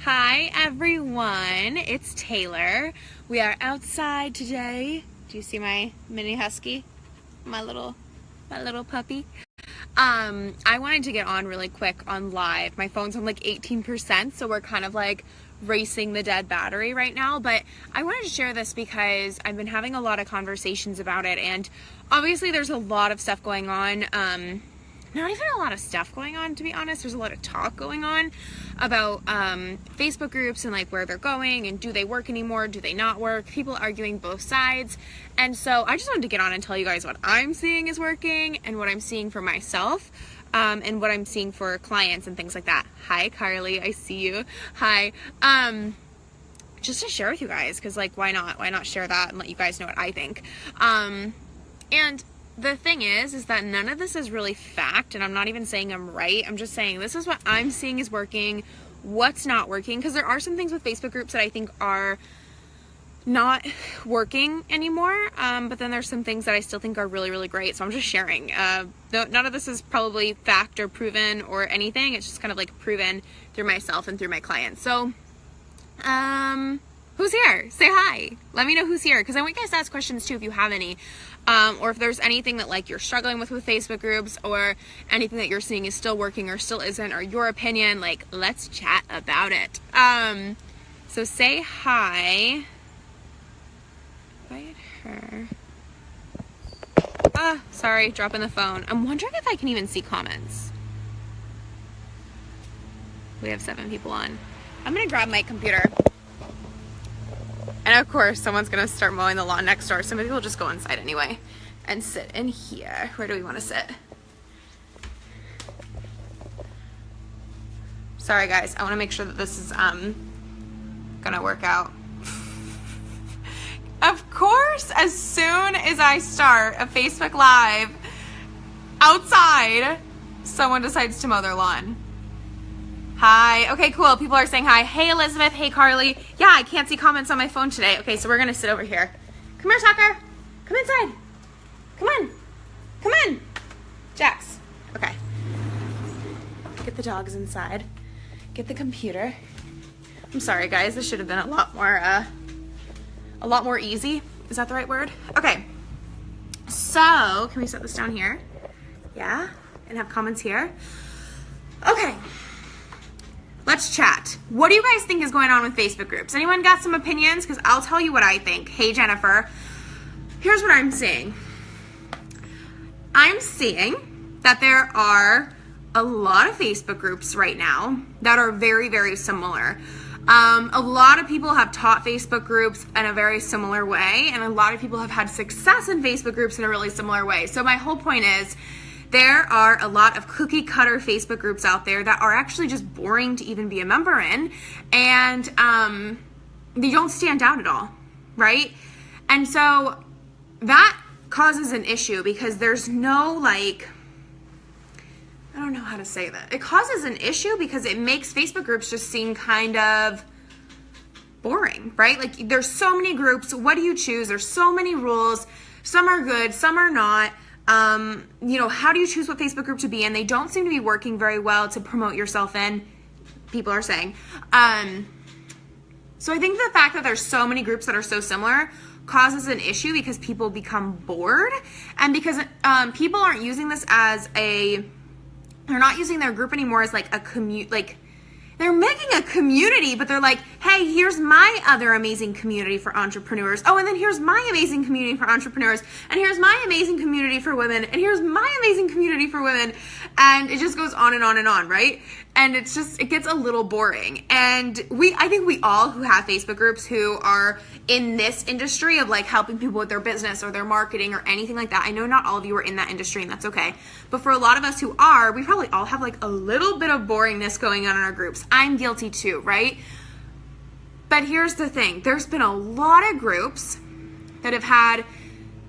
Hi everyone, it's Taylor. We are outside today. Do you see my mini husky? My little puppy. I wanted to get on really quick on live. My phone's on like 18%, so we're kind of like racing the dead battery right now, but I wanted to share this because I've been having a lot of conversations about it, and obviously there's a lot of stuff going on. Not even a lot of stuff going on, to be honest. There's a lot of talk going on about Facebook groups and like where they're going and do they work anymore, do they not work, people arguing both sides. And so I just wanted to get on and tell you guys what I'm seeing is working and what I'm seeing for myself, and what I'm seeing for clients and things like that. Hi Carly, I see you. Hi. Just to share with you guys, because like why not share that and let you guys know what I think. And the thing is that none of this is really fact, and I'm not even saying I'm right. I'm just saying this is what I'm seeing is working, what's not working, because there are some things with Facebook groups that I think are not working anymore, but then there's some things that I still think are really, really great, so I'm just sharing. None of this is probably fact or proven or anything. It's just kind of like proven through myself and through my clients. So, who's here? Say hi. Let me know who's here, because I want you guys to ask questions too if you have any. Or if there's anything that like you're struggling with Facebook groups, or anything that you're seeing is still working or still isn't, or your opinion, like let's chat about it. So say hi. Invite her. Sorry, dropping the phone. I'm wondering if I can even see comments. We have 7 people on. I'm gonna grab my computer. And of course, someone's gonna start mowing the lawn next door, so maybe we'll just go inside anyway and sit in here. Where do we want to sit? Sorry guys, I want to make sure that this is gonna work out. Of course, as soon as I start a Facebook Live outside, someone decides to mow their lawn. Hi. Okay, cool. People are saying hi. Hey, Elizabeth. Hey, Carly. Yeah, I can't see comments on my phone today. Okay, so we're going to sit over here. Come here, Tucker. Come inside. Come on. Come on. Jax. Okay. Get the dogs inside. Get the computer. I'm sorry, guys. This should have been a lot more easy. Is that the right word? Okay. So, can we set this down here? Yeah. And have comments here. Okay. Let's chat. What do you guys think is going on with Facebook groups? Anyone got some opinions? Because I'll tell you what I think. Hey, Jennifer. Here's what I'm seeing. I'm seeing that there are a lot of Facebook groups right now that are very, very similar. A lot of people have taught Facebook groups in a very similar way, and a lot of people have had success in Facebook groups in a really similar way. So my whole point is, there are a lot of cookie cutter Facebook groups out there that are actually just boring to even be a member in, and they don't stand out at all, right? And so that causes an issue because there's no like, I don't know how to say that. It causes an issue because it makes Facebook groups just seem kind of boring, right? Like there's so many groups. What do you choose? There's so many rules. Some are good, some are not. You know, how do you choose what Facebook group to be in? They don't seem to be working very well to promote yourself in, people are saying. So I think the fact that there's so many groups that are so similar causes an issue because people become bored, and because people aren't using this as they're not using their group anymore as like a they're making a community, but they're like, hey, here's my other amazing community for entrepreneurs. Oh, and then here's my amazing community for entrepreneurs. And here's my amazing community for women. And here's my amazing community for women. And it just goes on and on and on, right? And it gets a little boring. And I think we all who have Facebook groups who are in this industry of like helping people with their business or their marketing or anything like that, I know not all of you are in that industry, and that's okay. But for a lot of us who are, we probably all have like a little bit of boringness going on in our groups. I'm guilty too, right? But here's the thing. There's been a lot of groups that have had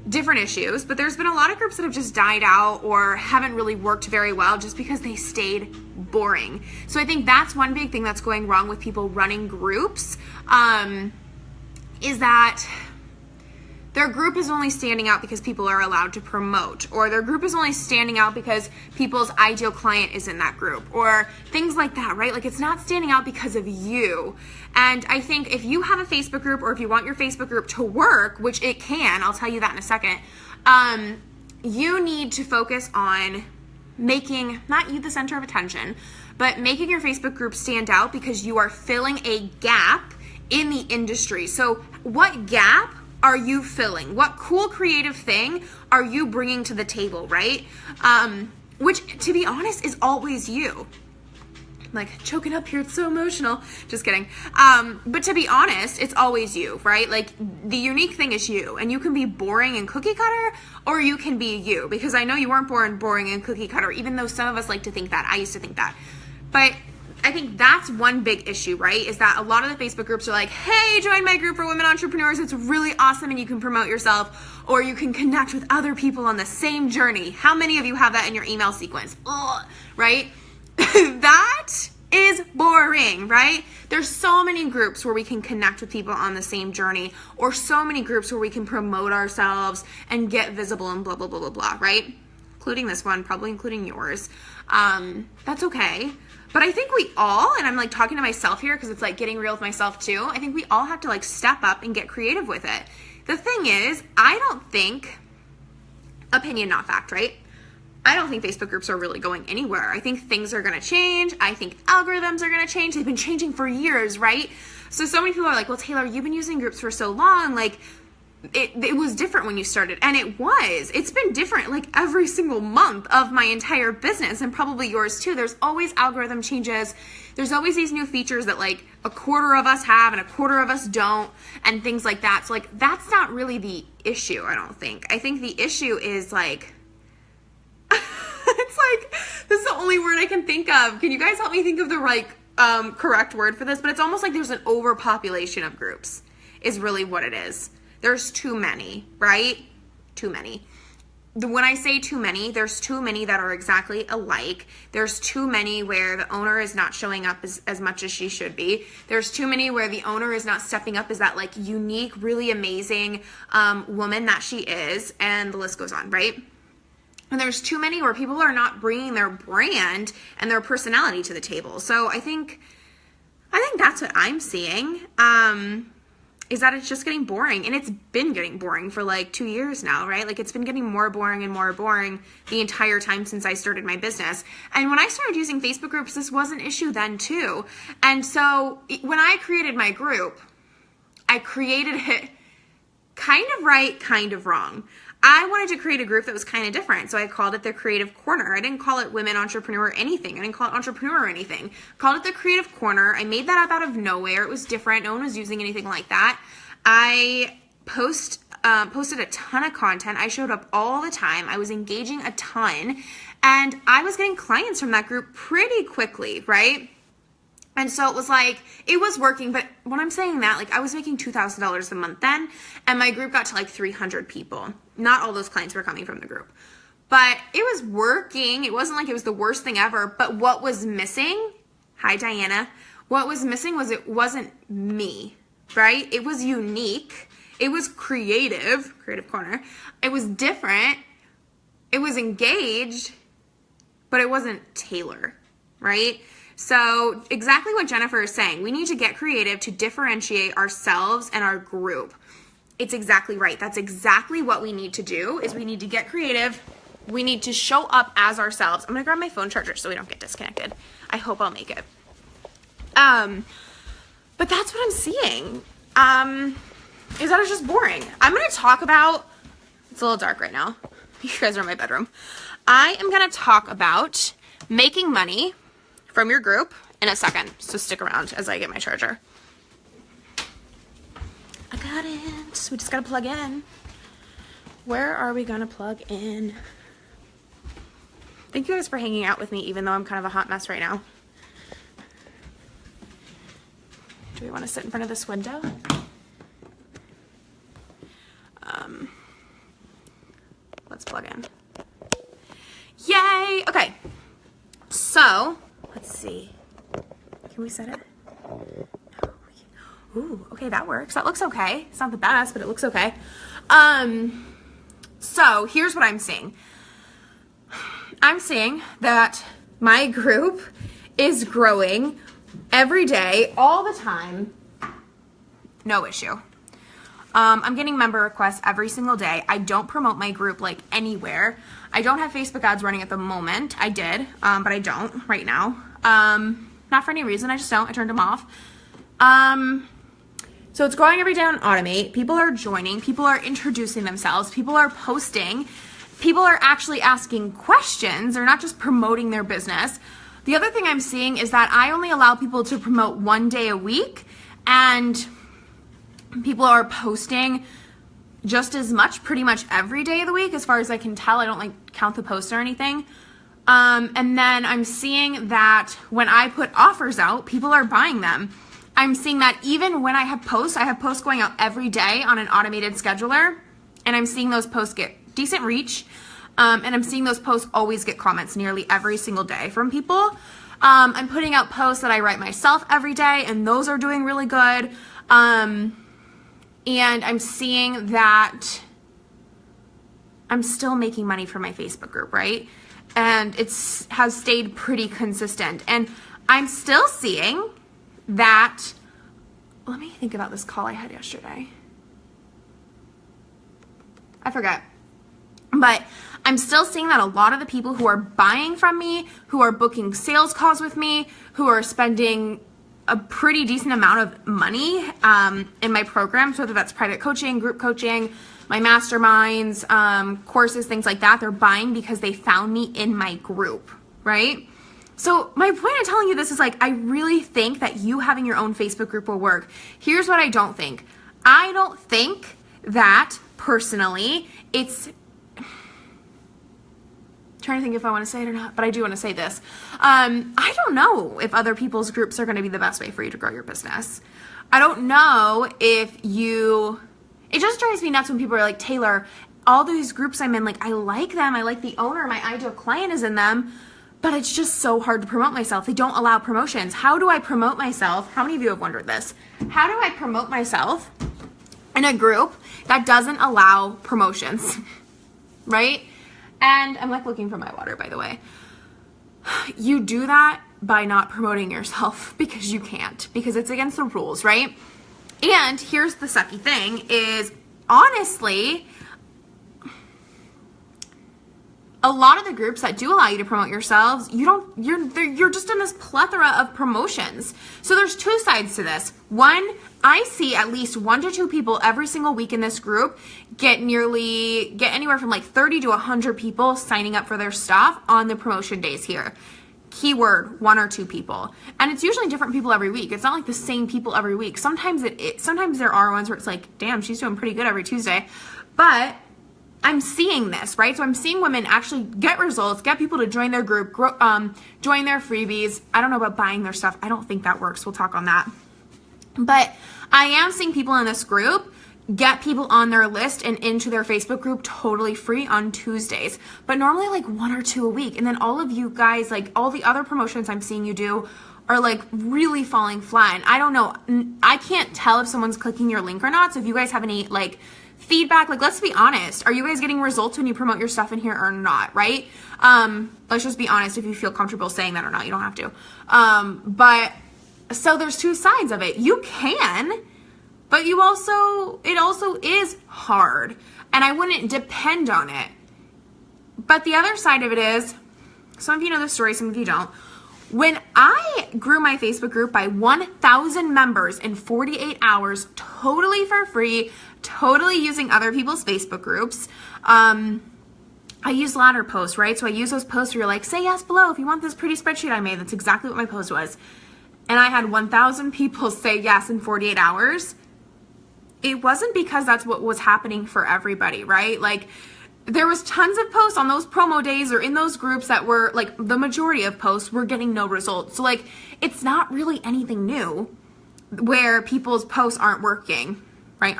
different issues, but there's been a lot of groups that have just died out or haven't really worked very well just because they stayed boring. So I think that's one big thing that's going wrong with people running groups, is that their group is only standing out because people are allowed to promote, or their group is only standing out because people's ideal client is in that group, or things like that, right? Like, it's not standing out because of you. And I think if you have a Facebook group, or if you want your Facebook group to work, which it can, I'll tell you that in a second, you need to focus on making, not you the center of attention, but making your Facebook group stand out because you are filling a gap in the industry. So what gap are you filling? What cool creative thing are you bringing to the table, right? Which, to be honest, is always you. I'm like choking up here, it's so emotional. Just kidding. But to be honest, it's always you, right? Like, the unique thing is you, and you can be boring and cookie cutter, or you can be you, because I know you weren't born boring and cookie cutter, even though some of us like to think that. I used to think that. But I think that's one big issue, right? Is that a lot of the Facebook groups are like, hey, join my group for women entrepreneurs. It's really awesome, and you can promote yourself, or you can connect with other people on the same journey. How many of you have that in your email sequence? Ugh, right? That is boring, right? There's so many groups where we can connect with people on the same journey, or so many groups where we can promote ourselves and get visible and blah, blah, blah, blah, blah, right? Including this one, probably including yours. That's okay. But I think we all, and I'm like talking to myself here because it's like getting real with myself too, I think we all have to like step up and get creative with it. The thing is, I don't think, opinion not fact, right? I don't think Facebook groups are really going anywhere. I think things are going to change. I think algorithms are going to change. They've been changing for years, right? So many people are like, well, Taylor, you've been using groups for so long. Like, it was different when you started. And it was. It's been different like every single month of my entire business, and probably yours too. There's always algorithm changes. There's always these new features that like a quarter of us have and a quarter of us don't, and things like that. So like, that's not really the issue, I don't think. I think the issue is like, it's like, this is the only word I can think of. Can you guys help me think of the right correct word for this? But it's almost like there's an overpopulation of groups is really what it is. There's too many, right? Too many. When I say too many, there's too many that are exactly alike. There's too many where the owner is not showing up as much as she should be. There's too many where the owner is not stepping up as that like unique, really amazing woman that she is, and the list goes on, right? And there's too many where people are not bringing their brand and their personality to the table. So I think that's what I'm seeing. Is that it's just getting boring, and it's been getting boring for like 2 years now, right? Like, it's been getting more boring and more boring the entire time since I started my business. And when I started using Facebook groups, this was an issue then too. And so when I created my group, I created it kind of right, kind of wrong. I wanted to create a group that was kind of different, so I called it the Creative Corner. I didn't call it Women Entrepreneur or anything. I didn't call it Entrepreneur or anything. I called it the Creative Corner. I made that up out of nowhere. It was different. No one was using anything like that. I posted a ton of content. I showed up all the time. I was engaging a ton, and I was getting clients from that group pretty quickly, right? And so it was like, it was working, but when I'm saying that, like, I was making $2,000 a month then, and my group got to like 300 people. Not all those clients were coming from the group, but it was working. It wasn't like it was the worst thing ever, but what was missing, hi Diana, what was missing was it wasn't me, right? It was unique. It was creative corner. It was different. It was engaged, but it wasn't Taylor, right? So exactly what Jennifer is saying, we need to get creative to differentiate ourselves and our group. It's exactly right. That's exactly what we need to do, is we need to get creative. We need to show up as ourselves. I'm going to grab my phone charger so we don't get disconnected. I hope I'll make it. But that's what I'm seeing, is that it's just boring. I'm going to talk about, it's a little dark right now. You guys are in my bedroom. I am going to talk about making money from your group in a second, so stick around as I get my charger. I got it. We just gotta plug in. Where are we gonna plug in? Thank you guys for hanging out with me, even though I'm kind of a hot mess right now. Do we want to sit in front of this window? Let's plug in. Yay! Okay, so let's see. Can we set it? No, we can't. Ooh, okay, that works. That looks okay. It's not the best, but it looks okay. So here's what I'm seeing. I'm seeing that my group is growing every day, all the time. No issue. I'm getting member requests every single day. I don't promote my group like anywhere. I don't have Facebook ads running at the moment. I did, but I don't right now. Not for any reason. I just don't. I turned them off. So it's growing every day on Automate. People are joining. People are introducing themselves. People are posting. People are actually asking questions. They're not just promoting their business. The other thing I'm seeing is that I only allow people to promote 1 day a week, and people are posting just as much pretty much every day of the week as far as I can tell. I don't like count the posts or anything. And then I'm seeing that when I put offers out, people are buying them. I'm seeing that even when I have posts going out every day on an automated scheduler, and I'm seeing those posts get decent reach, and I'm seeing those posts always get comments nearly every single day from people. I'm putting out posts that I write myself every day, and those are doing really good. And I'm seeing that I'm still making money from my Facebook group, right? And has stayed pretty consistent. And I'm still seeing that, let me think about this call I had yesterday. I forget. But I'm still seeing that a lot of the people who are buying from me, who are booking sales calls with me, who are spending a pretty decent amount of money in my programs, whether that's private coaching, group coaching, my masterminds, courses, things like that, they're buying because they found me in my group, right? So my point in telling you this is like, I really think that you having your own Facebook group will work. Here's what I don't think. I don't think that personally trying to think if I want to say it or not, but I do want to say this. I don't know if other people's groups are going to be the best way for you to grow your business. I don't know if it just drives me nuts when people are like, Taylor, all these groups I'm in, like, I like them. I like the owner. My ideal client is in them, but it's just so hard to promote myself. They don't allow promotions. How do I promote myself? How many of you have wondered this? How do I promote myself in a group that doesn't allow promotions, right? And I'm like looking for my water, by the way. You do that by not promoting yourself because you can't, because it's against the rules, right? And here's the sucky thing is, honestly, a lot of the groups that do allow you to promote yourselves, you're just in this plethora of promotions. So there's two sides to this. One, I see at least 1 to 2 people every single week in this group get anywhere from like 30 to 100 people signing up for their stuff on the promotion days here. Keyword, 1 or 2 people. And it's usually different people every week. It's not like the same people every week. Sometimes sometimes there are ones where it's like, damn, she's doing pretty good every Tuesday. But I'm seeing this, right? So I'm seeing women actually get results, get people to join their group, join their freebies. I don't know about buying their stuff. I don't think that works. We'll talk on that. But I am seeing people in this group get people on their list and into their Facebook group totally free on Tuesdays. But normally like 1 or 2 a week. And then all of you guys, like all the other promotions I'm seeing you do are like really falling flat. And I don't know. I can't tell if someone's clicking your link or not. So if you guys have any like feedback, like let's be honest, are you guys getting results when you promote your stuff in here or not, right? Let's just be honest. If you feel comfortable saying that or not, you don't have to. But so there's two sides of it. You can, but it also is hard, and I wouldn't depend on it. But the other side of it is, some of you know this story, some of you don't. When I grew my Facebook group by 1,000 members in 48 hours, totally for free, totally using other people's Facebook groups, I use ladder posts, right? So I use those posts where you're like, say yes below if you want this pretty spreadsheet I made. That's exactly what my post was. And I had 1,000 people say yes in 48 hours. It wasn't because that's what was happening for everybody, right? Like, there was tons of posts on those promo days or in those groups that were like, the majority of posts were getting no results. So like, it's not really anything new where people's posts aren't working, right?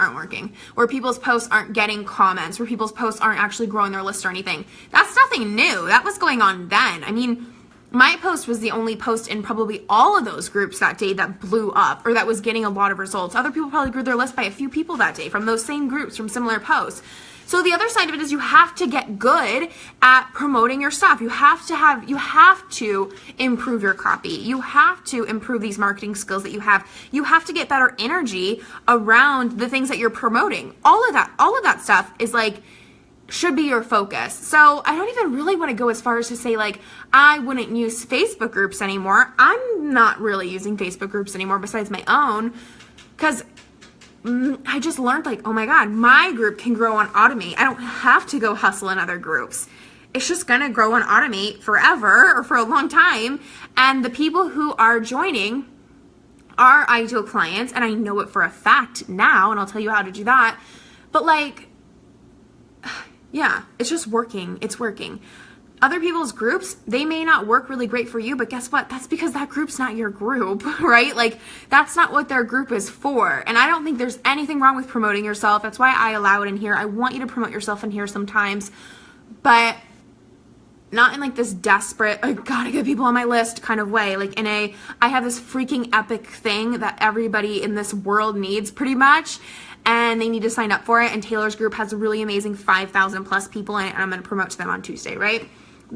Where people's posts aren't getting comments, where people's posts aren't actually growing their list or anything. That's nothing new. That was going on then. I mean, my post was the only post in probably all of those groups that day that blew up or that was getting a lot of results. Other people probably grew their list by a few people that day from those same groups, from similar posts. So the other side of it is you have to get good at promoting your stuff. You have to improve your copy. You have to improve these marketing skills that you have. You have to get better energy around the things that you're promoting. All of that stuff is like, should be your focus. So I don't even really want to go as far as to say like, I wouldn't use Facebook groups anymore. I'm not really using Facebook groups anymore besides my own, because I just learned like, oh my God, my group can grow on Automate. I don't have to go hustle in other groups. It's just going to grow on Automate forever or for a long time. And the people who are joining are ideal clients. And I know it for a fact now, and I'll tell you how to do that. But like, yeah, it's just working. It's working. Other people's groups, they may not work really great for you, but guess what? That's because that group's not your group, right? Like, that's not what their group is for. And I don't think there's anything wrong with promoting yourself. That's why I allow it in here. I want you to promote yourself in here sometimes, but not in like this desperate, I gotta get people on my list kind of way. Like in a, I have this freaking epic thing that everybody in this world needs pretty much, and they need to sign up for it. And Taylor's group has a really amazing 5,000 plus people in it, and I'm going to promote to them on Tuesday, right?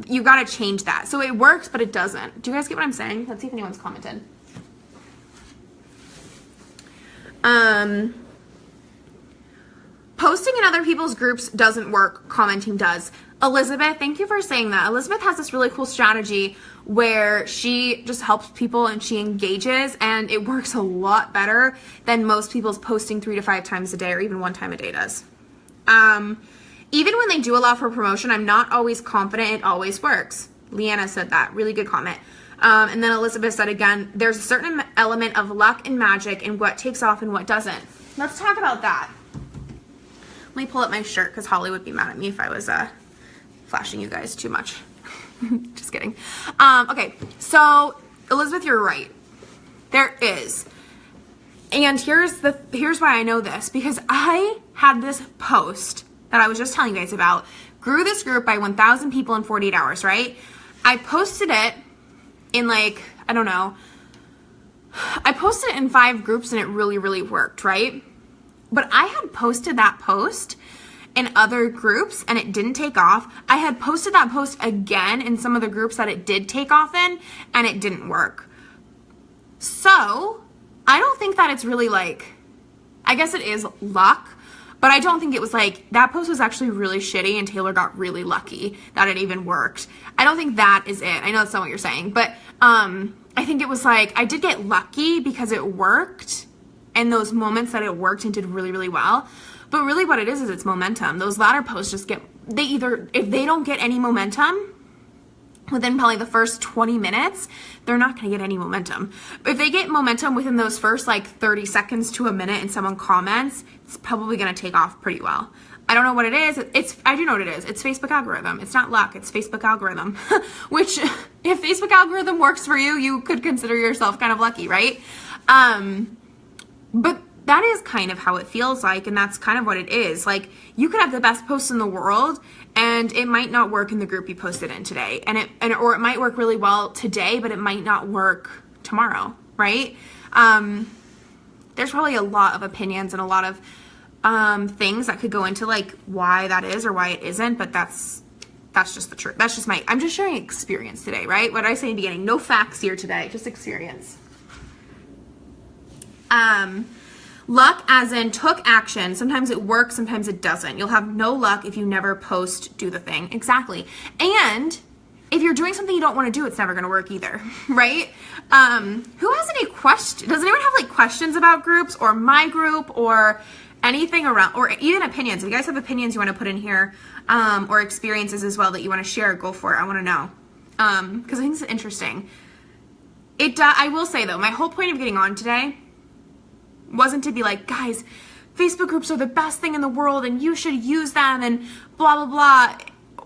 You got to change that. So it works, but it doesn't. Do you guys get what I'm saying? Let's see if anyone's commented. Posting in other people's groups doesn't work. Commenting does. Elizabeth, thank you for saying that. Elizabeth has this really cool strategy where she just helps people and she engages, and it works a lot better than most people's posting 3 to 5 times a day or even 1 time a day does. Even when they do allow for promotion, I'm not always confident it always works. Leanna said that. Really good comment. And then Elizabeth said again, there's a certain element of luck and magic in what takes off and what doesn't. Let's talk about that. Let me pull up my shirt because Holly would be mad at me if I was flashing you guys too much. Just kidding. Okay, so Elizabeth, you're right. There is. And here's why I know this, because I had this post that I was just telling you guys about, grew this group by 1,000 people in 48 hours, right? I posted it in like, I don't know, I posted it in 5 groups and it really, really worked, right? But I had posted that post in other groups and it didn't take off. I had posted that post again in some of the groups that it did take off in, and it didn't work. So I don't think that it's really like, I guess it is luck, but I don't think it was like, that post was actually really shitty and Taylor got really lucky that it even worked. I don't think that is it. I know that's not what you're saying, but I think it was like, I did get lucky because it worked, and those moments that it worked and did really, really well. But really what it is it's momentum. Those latter posts just get, they either, if they don't get any momentum within probably the first 20 minutes, they're not going to get any momentum. But if they get momentum within those first like 30 seconds to a minute and someone comments, it's probably going to take off pretty well. I don't know what it is. I do know what it is. It's Facebook algorithm. It's not luck. It's Facebook algorithm, which if Facebook algorithm works for you, you could consider yourself kind of lucky, right? But that is kind of how it feels like, and that's kind of what it is. Like, you could have the best posts in the world, and it might not work in the group you posted in today, or it might work really well today, but it might not work tomorrow, right? There's probably a lot of opinions and a lot of things that could go into like why that is or why it isn't, but that's just the truth. That's just I'm just sharing experience today, right? What did I say in the beginning? No facts here today, just experience. Luck as in took action. Sometimes it works, sometimes it doesn't. You'll have no luck if you never post, do the thing. Exactly. And if you're doing something you don't want to do, it's never going to work either, right? Who has any questions? Does anyone have like questions about groups or my group or anything around, or even opinions? If you guys have opinions you want to put in here, or experiences as well that you want to share, go for it. I want to know. Because I think it's interesting. I will say though, my whole point of getting on today wasn't to be like, guys, Facebook groups are the best thing in the world and you should use them and blah, blah,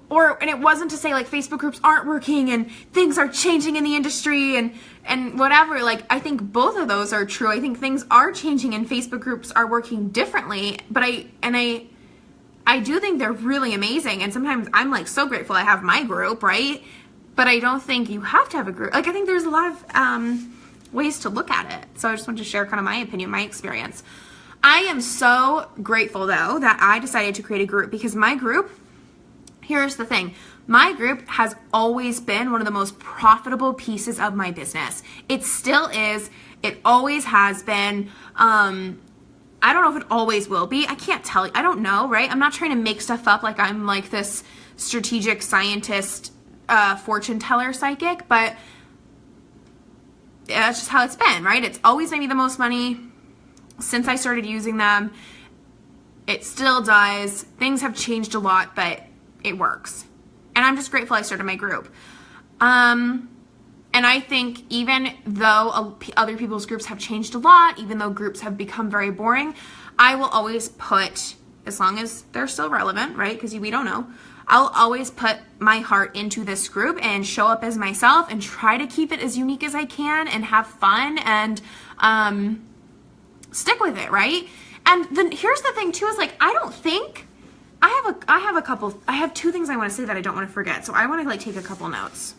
blah. And it wasn't to say like Facebook groups aren't working and things are changing in the industry and whatever. Like, I think both of those are true. I think things are changing and Facebook groups are working differently, but I do think they're really amazing. And sometimes I'm like so grateful I have my group, right? But I don't think you have to have a group. Like, I think there's a lot of ways to look at it. So I just wanted to share kind of my opinion, my experience. I am so grateful, though, that I decided to create a group, because my group, here's the thing, my group has always been one of the most profitable pieces of my business. It still is. It always has been. I don't know if it always will be. I can't tell you. I don't know, right? I'm not trying to make stuff up like I'm like this strategic scientist, fortune teller psychic, but that's just how it's been, right? It's always made me the most money since I started using them. It still does. Things have changed a lot, but it works. And I'm just grateful I started my group. And I think even though other people's groups have changed a lot, even though groups have become very boring, I will always put, as long as they're still relevant, right? Because we don't know. I'll always put my heart into this group and show up as myself and try to keep it as unique as I can and have fun and stick with it, right? And then here's the thing too, is like, I don't think, I have two things I want to say that I don't want to forget. So I want to like take a couple notes.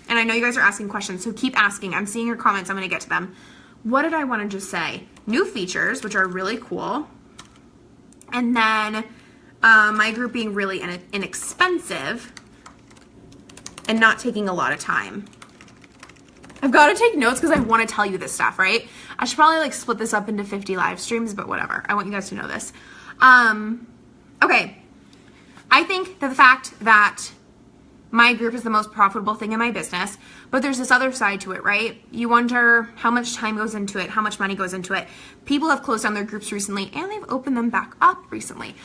And I know you guys are asking questions, so keep asking. I'm seeing your comments. I'm going to get to them. What did I want to just say? New features, which are really cool. And then my group being really inexpensive and not taking a lot of time. I've got to take notes because I want to tell you this stuff, right? I should probably like split this up into 50 live streams, but whatever. I want you guys to know this. Okay. I think that the fact that my group is the most profitable thing in my business, but there's this other side to it, right? You wonder how much time goes into it, how much money goes into it. People have closed down their groups recently and they've opened them back up recently,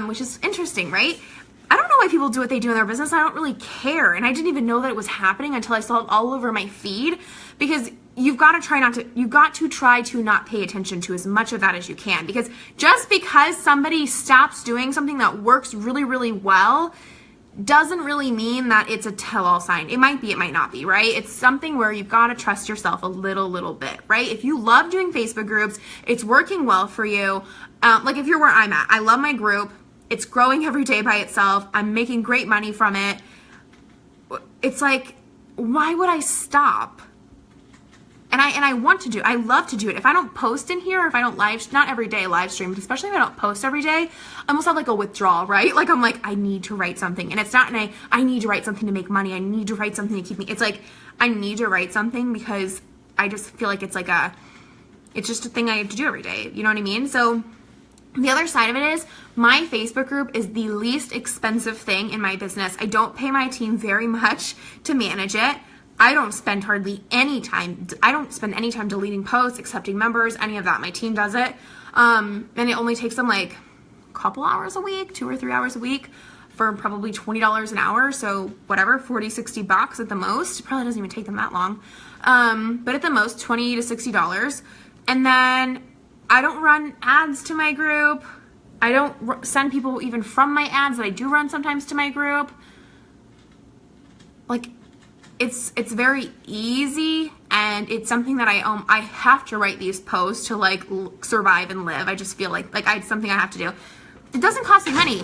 which is interesting, right? I don't know why people do what they do in their business. I don't really care. And I didn't even know that it was happening until I saw it all over my feed, because you've got to try to not pay attention to as much of that as you can, because just because somebody stops doing something that works really, really well doesn't really mean that it's a tell-all sign. It might be, it might not be, right? It's something where you've got to trust yourself a little bit, right? If you love doing Facebook groups, it's working well for you. Like if you're where I'm at, I love my group. It's growing every day by itself. I'm making great money from it. It's like, why would I stop? And I want to do, I love to do it. If I don't post in here, if I don't not every day live stream, but especially if I don't post every day, I almost have like a withdrawal, right? Like I'm like, I need to write something. And it's not I need to write something to make money. I need to write something to keep me. It's like, I need to write something because I just feel like it's like it's just a thing I have to do every day. You know what I mean? So the other side of it is my Facebook group is the least expensive thing in my business. I don't pay my team very much to manage it. I don't spend hardly any time. I don't spend any time deleting posts, accepting members, any of that. My team does it. And it only takes them like a couple hours a week, 2 or 3 hours a week for probably $20 an hour. So whatever, 40, 60 bucks at the most. It probably doesn't even take them that long. But at the most, $20 to $60. And then I don't run ads to my group. I don't send people even from my ads that I do run sometimes to my group. Like, it's very easy, and it's something that I have to write these posts to like survive and live. I just feel like it's something I have to do. It doesn't cost me money.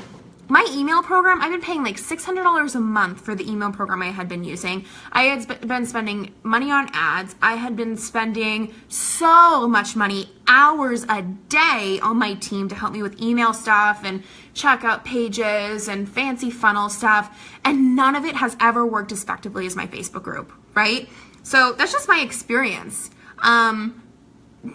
My email program, I've been paying like $600 a month for the email program I had been using. I had been spending money on ads. I had been spending so much money, hours a day on my team to help me with email stuff and checkout pages and fancy funnel stuff. And none of it has ever worked as effectively as my Facebook group, right? So that's just my experience.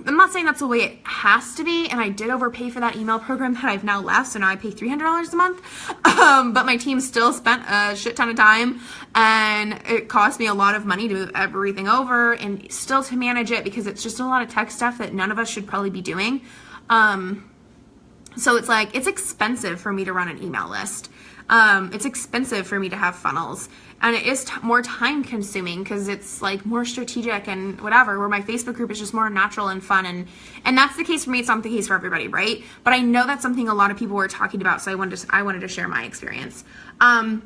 I'm not saying that's the way it has to be, and I did overpay for that email program that I've now left, so now I pay $300 a month, but my team still spent a shit ton of time, and it cost me a lot of money to move everything over, and still to manage it, because it's just a lot of tech stuff that none of us should probably be doing. So it's like, it's expensive for me to run an email list. It's expensive for me to have funnels, and it is more time consuming because it's like more strategic and whatever, where my Facebook group is just more natural and fun. And that's the case for me. It's not the case for everybody, right? But I know that's something a lot of people were talking about. So I wanted to share my experience. And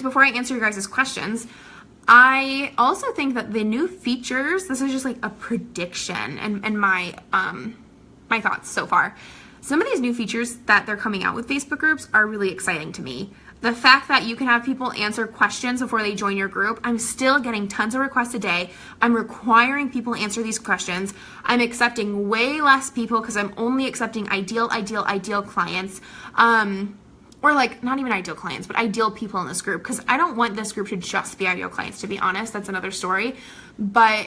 before I answer your guys' questions, I also think that the new features, this is just like a prediction and my thoughts so far. Some of these new features that they're coming out with Facebook groups are really exciting to me. The fact that you can have people answer questions before they join your group. I'm still getting tons of requests a day. I'm requiring people answer these questions. I'm accepting way less people because I'm only accepting ideal clients. Or like, not even ideal clients, but ideal people in this group, because I don't want this group to just be ideal clients, to be honest. That's another story. But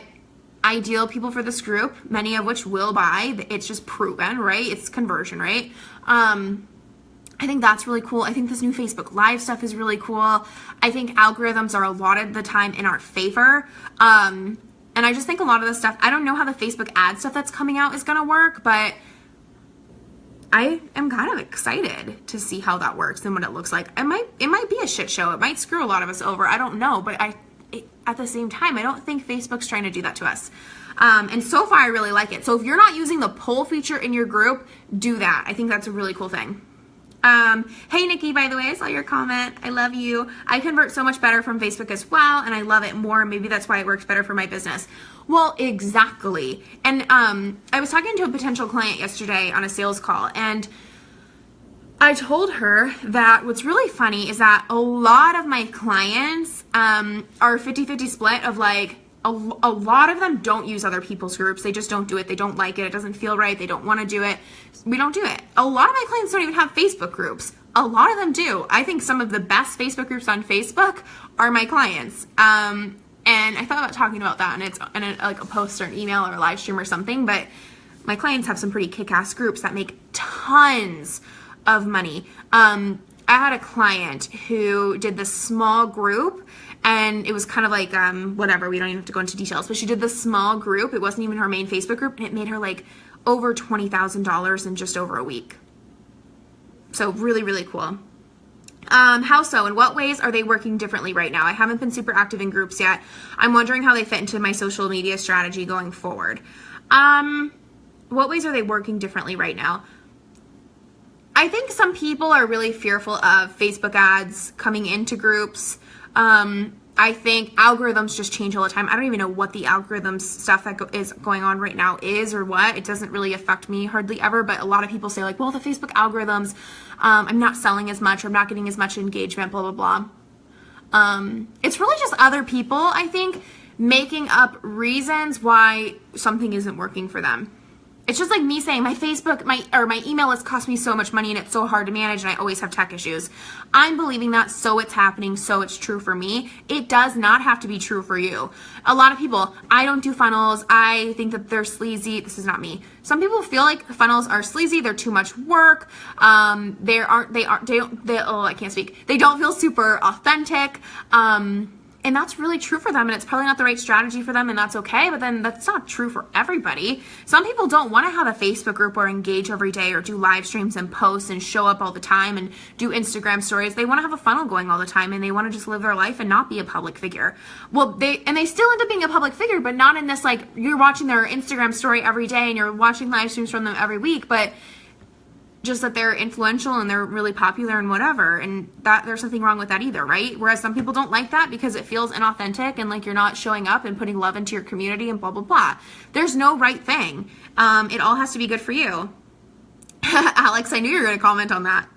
ideal people for this group, many of which will buy. It's just proven, right? It's conversion, right? I think that's really cool. I think this new Facebook Live stuff is really cool. I think algorithms are a lot of the time in our favor. And I just think a lot of the stuff, I don't know how the Facebook ad stuff that's coming out is going to work, but I am kind of excited to see how that works and what it looks like. It might be a shit show. It might screw a lot of us over. I don't know, but at the same time, I don't think Facebook's trying to do that to us. And so far, I really like it. So if you're not using the poll feature in your group, do that. I think that's a really cool thing. Hey Nikki, by the way, I saw your comment. I love you. I convert so much better from Facebook as well, and I love it more. Maybe that's why it works better for my business. Well, exactly. And I was talking to a potential client yesterday on a sales call, and I told her that what's really funny is that a lot of my clients are 50-50 split of like, a lot of them don't use other people's groups. They just don't do it. They don't like it. It doesn't feel right. They don't want to do it. We don't do it. A lot of my clients don't even have Facebook groups. A lot of them do. I think some of the best Facebook groups on Facebook are my clients. And I thought about talking about that, and it's in like a post or an email or a live stream or something, but my clients have some pretty kick-ass groups that make tons of money. I had a client who did this small group, and it was kind of like, whatever, we don't even have to go into details, but she did this small group. It wasn't even her main Facebook group, and it made her like over $20,000 in just over a week. So really, really cool. How so? In what ways are they working differently right now? I haven't been super active in groups yet. I'm wondering how they fit into my social media strategy going forward. What ways are they working differently right now? I think some people are really fearful of Facebook ads coming into groups. I think algorithms just change all the time. I don't even know what the algorithms stuff that is going on right now is or what. It doesn't really affect me hardly ever, but a lot of people say like, well, the Facebook algorithms, I'm not selling as much, or I'm not getting as much engagement, blah, blah, blah. It's really just other people, I think, making up reasons why something isn't working for them. It's just like me saying my Facebook, my email list cost me so much money and it's so hard to manage and I always have tech issues. I'm believing that, so it's happening, so it's true for me. It does not have to be true for you. A lot of people, I don't do funnels. I think that they're sleazy. This is not me. Some people feel like funnels are sleazy. They're too much work. They don't feel super authentic. And that's really true for them, and it's probably not the right strategy for them, and that's okay, but then that's not true for everybody. Some people don't want to have a Facebook group or engage every day or do live streams and posts and show up all the time and do Instagram stories. They want to have a funnel going all the time, and they want to just live their life and not be a public figure. Well, they still end up being a public figure, but not in this, like, you're watching their Instagram story every day and you're watching live streams from them every week, but just that they're influential and they're really popular and whatever, and that there's nothing wrong with that either, right? Whereas some people don't like that because it feels inauthentic and like you're not showing up and putting love into your community and blah, blah, blah. There's no right thing. It all has to be good for you. Alex, I knew you were going to comment on that.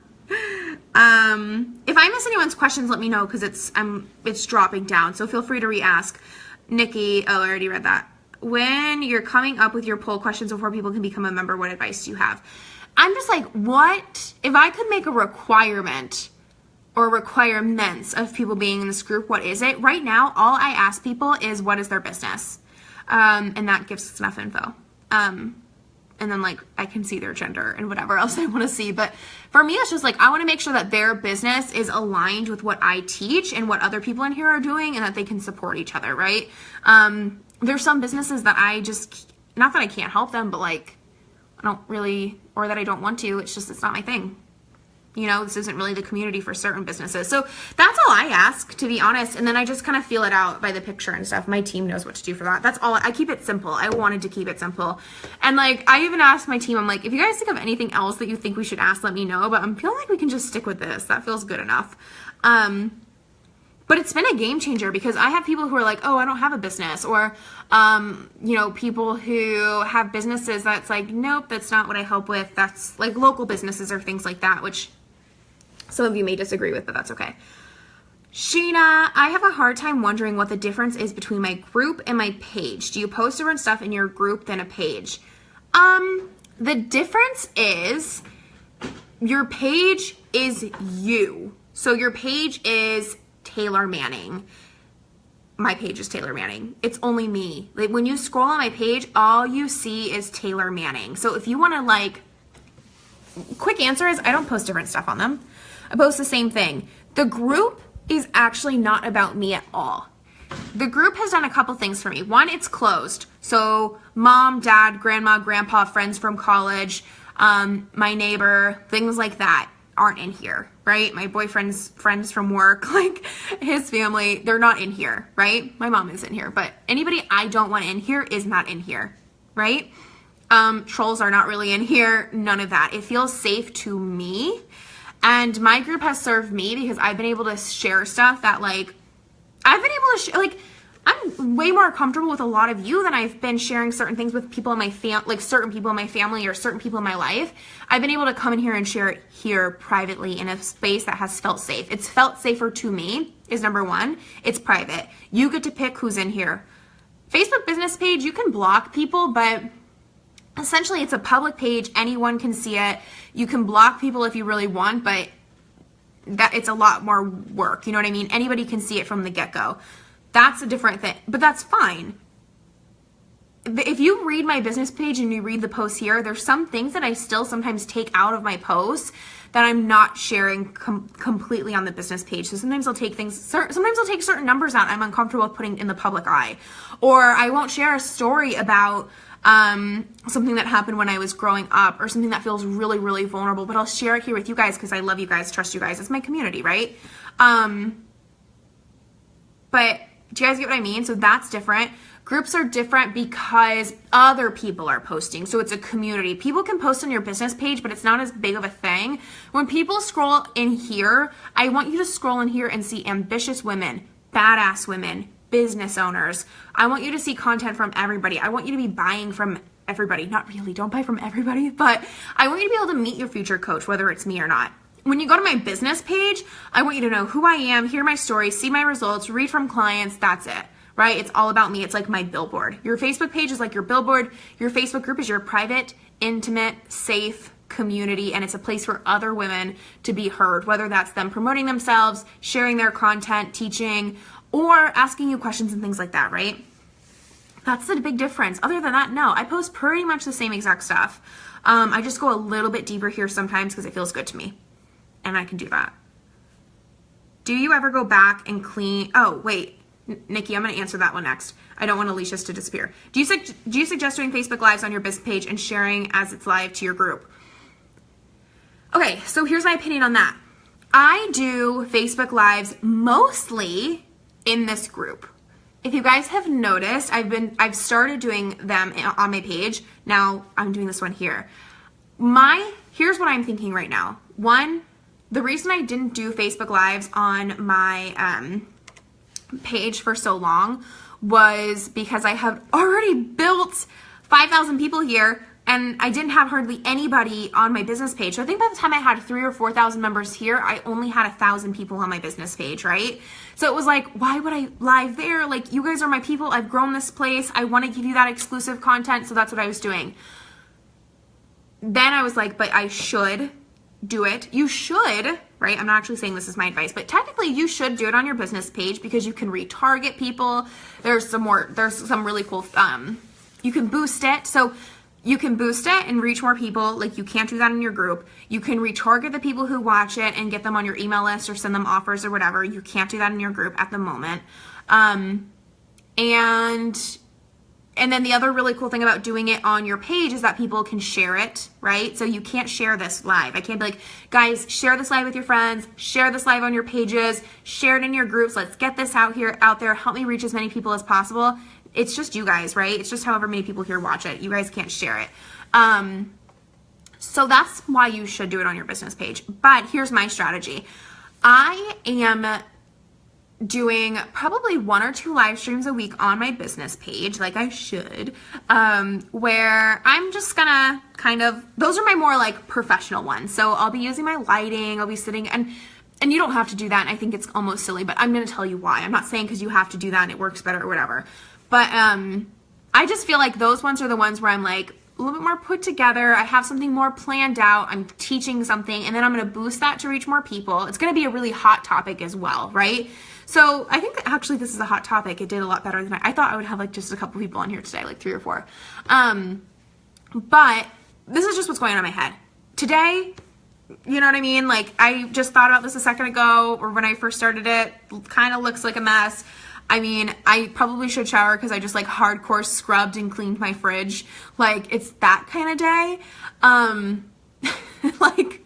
If I miss anyone's questions, let me know because it's dropping down, so feel free to re-ask. Nikki, oh, I already read that. When you're coming up with your poll questions before people can become a member, what advice do you have? I'm just like, what? If I could make a requirement or requirements of people being in this group, what is it? Right now, all I ask people is, what is their business? And that gives us enough info. And then, like, I can see their gender and whatever else I want to see. But for me, it's just like, I want to make sure that their business is aligned with what I teach and what other people in here are doing, and that they can support each other, right? There's some businesses that I just, not that I can't help them, but like, I don't really, or that I don't want to, it's just, it's not my thing. You know, this isn't really the community for certain businesses. So that's all I ask, to be honest. And then I just kind of feel it out by the picture and stuff. My team knows what to do for that. That's all. I keep it simple. I wanted to keep it simple. And like, I even asked my team, I'm like, if you guys think of anything else that you think we should ask, let me know. But I'm feeling like we can just stick with this. That feels good enough. But it's been a game changer because I have people who are like, oh, I don't have a business, or, you know, people who have businesses that's like, nope, that's not what I help with. That's like local businesses or things like that, which some of you may disagree with, but that's okay. Sheena, I have a hard time wondering what the difference is between my group and my page. Do you post different stuff in your group than a page? The difference is your page is you. So your page is Taylor Manning. My page is Taylor Manning. It's only me. Like when you scroll on my page, all you see is Taylor Manning. So if you want to like, quick answer is I don't post different stuff on them. I post the same thing. The group is actually not about me at all. The group has done a couple things for me. One, it's closed. So mom, dad, grandma, grandpa, friends from college, my neighbor, things like that aren't in here, right? My boyfriend's friends from work, like his family, they're not in here, right? My mom is in here, but anybody I don't want in here is not in here, right? Trolls are not really in here, none of that. It feels safe to me. And my group has served me because I've been able to share stuff that like, I've been able to share, like, I'm way more comfortable with a lot of you than I've been sharing certain things with people in my like certain people in my family or certain people in my life. I've been able to come in here and share it here privately in a space that has felt safe. It's felt safer to me is number one. It's private. You get to pick who's in here. Facebook business page, you can block people, but essentially it's a public page. Anyone can see it. You can block people if you really want, but that it's a lot more work. You know what I mean? Anybody can see it from the get-go. That's a different thing, but that's fine. If you read my business page and you read the posts here, there's some things that I still sometimes take out of my posts that I'm not sharing completely on the business page. So sometimes I'll take things, sometimes I'll take certain numbers out I'm uncomfortable with putting in the public eye. Or I won't share a story about something that happened when I was growing up or something that feels really, really vulnerable, but I'll share it here with you guys because I love you guys, trust you guys. It's my community, right? But do you guys get what I mean? So that's different. Groups are different because other people are posting. So it's a community. People can post on your business page, but it's not as big of a thing. When people scroll in here, I want you to scroll in here and see ambitious women, badass women, business owners. I want you to see content from everybody. I want you to be buying from everybody. Not really, don't buy from everybody, but I want you to be able to meet your future coach, whether it's me or not. When you go to my business page, I want you to know who I am, hear my story, see my results, read from clients, that's it, right? It's all about me. It's like my billboard. Your Facebook page is like your billboard. Your Facebook group is your private, intimate, safe community, and it's a place for other women to be heard, whether that's them promoting themselves, sharing their content, teaching, or asking you questions and things like that, right? That's the big difference. Other than that, no, I post pretty much the same exact stuff. I just go a little bit deeper here sometimes because it feels good to me. And I can do that. Do you ever go back and clean? Oh, wait, Nikki, I'm going to answer that one next. I don't want Alicia's to disappear. Do you suggest doing Facebook Lives on your business page and sharing as it's live to your group? Okay, so here's my opinion on that. I do Facebook Lives mostly in this group. If you guys have noticed, I've started doing them on my page. Now I'm doing this one here. Here's what I'm thinking right now. One, the reason I didn't do Facebook Lives on my page for so long was because I have already built 5,000 people here and I didn't have hardly anybody on my business page. So I think by the time I had 3,000 or 4,000 members here, I only had 1,000 people on my business page, right? So it was like, why would I live there? Like, you guys are my people. I've grown this place. I want to give you that exclusive content. So that's what I was doing. Then I was like, but I should do it. You should, right? I'm not actually saying this is my advice, but technically you should do it on your business page because you can retarget people. There's some really cool, you can boost it. So you can boost it and reach more people. Like, you can't do that in your group. You can retarget the people who watch it and get them on your email list or send them offers or whatever. You can't do that in your group at the moment. And then the other really cool thing about doing it on your page is that people can share it, right? So you can't share this live. I can't be like, guys, share this live with your friends, share this live on your pages, share it in your groups. Let's get this out there. Help me reach as many people as possible. It's just you guys, right? It's just however many people here watch it. You guys can't share it. So that's why you should do it on your business page. But here's my strategy. I am doing probably 1 or 2 live streams a week on my business page, like I should, where I'm just gonna kind of, those are my more like professional ones. So I'll be using my lighting, I'll be sitting, and you don't have to do that, and I think it's almost silly, but I'm gonna tell you why. I'm not saying because you have to do that and it works better or whatever, but I just feel like those ones are the ones where I'm like a little bit more put together. I have something more planned out. I'm teaching something, and then I'm going to boost that to reach more people. It's going to be a really hot topic as well, right? So I think that actually this is a hot topic. It did a lot better than I thought I would have like just a couple people on here today, like 3 or 4. But this is just what's going on in my head. Today, you know what I mean? Like I just thought about this a second ago, or when I first started it, kind of looks like a mess. I mean, I probably should shower because I just like hardcore scrubbed and cleaned my fridge. Like it's that kind of day. Like,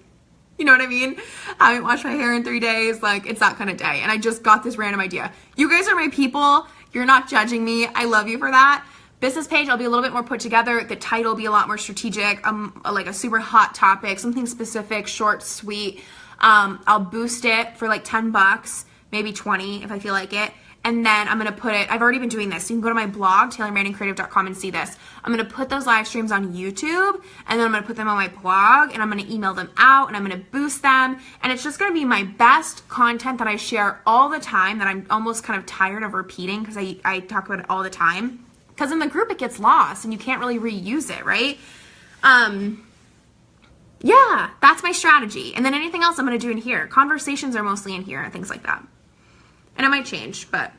you know what I mean? I haven't washed my hair in 3 days. Like it's that kind of day. And I just got this random idea. You guys are my people. You're not judging me. I love you for that. Business page, I'll be a little bit more put together. The title will be a lot more strategic. Like a super hot topic, something specific, short, sweet. I'll boost it for like $10, maybe 20 if I feel like it. And then I'm going to put it, I've already been doing this. You can go to my blog, taylormanningcreative.com, and see this. I'm going to put those live streams on YouTube, and then I'm going to put them on my blog, and I'm going to email them out, and I'm going to boost them. And it's just going to be my best content that I share all the time, that I'm almost kind of tired of repeating because I talk about it all the time. Because in the group, it gets lost, and you can't really reuse it, right? Yeah, that's my strategy. And then anything else I'm going to do in here. Conversations are mostly in here and things like that. And it might change, but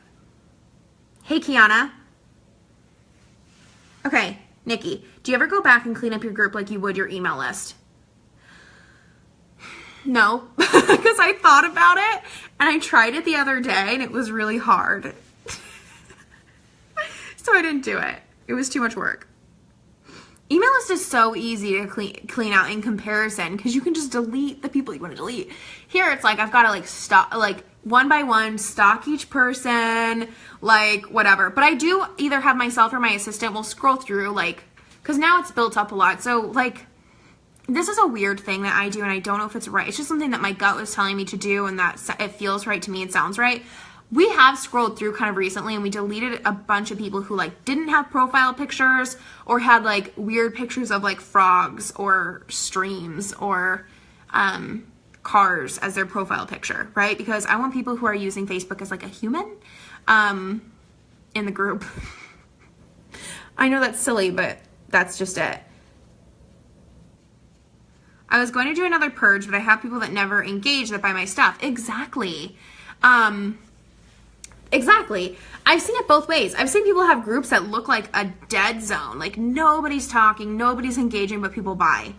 hey, Kiana. Okay, Nikki, do you ever go back and clean up your group like you would your email list? No, because I thought about it and I tried it the other day and it was really hard. So I didn't do it. It was too much work. Email list is so easy to clean out in comparison because you can just delete the people you want to delete. Here it's like I've got to like stop, like one by one, stalk each person, like whatever. But I do either have myself or my assistant will scroll through, like, because now it's built up a lot. So like this is a weird thing that I do and I don't know if it's right. It's just something that my gut was telling me to do and that it feels right to me and sounds right. We have scrolled through kind of recently and we deleted a bunch of people who like didn't have profile pictures or had like weird pictures of like frogs or streams or cars as their profile picture, right? Because I want people who are using Facebook as like a human in the group. I know that's silly, but that's just it. I was going to do another purge, but I have people that never engage that buy my stuff. Exactly. Exactly. I've seen it both ways. I've seen people have groups that look like a dead zone. Like nobody's talking, nobody's engaging, but people buy.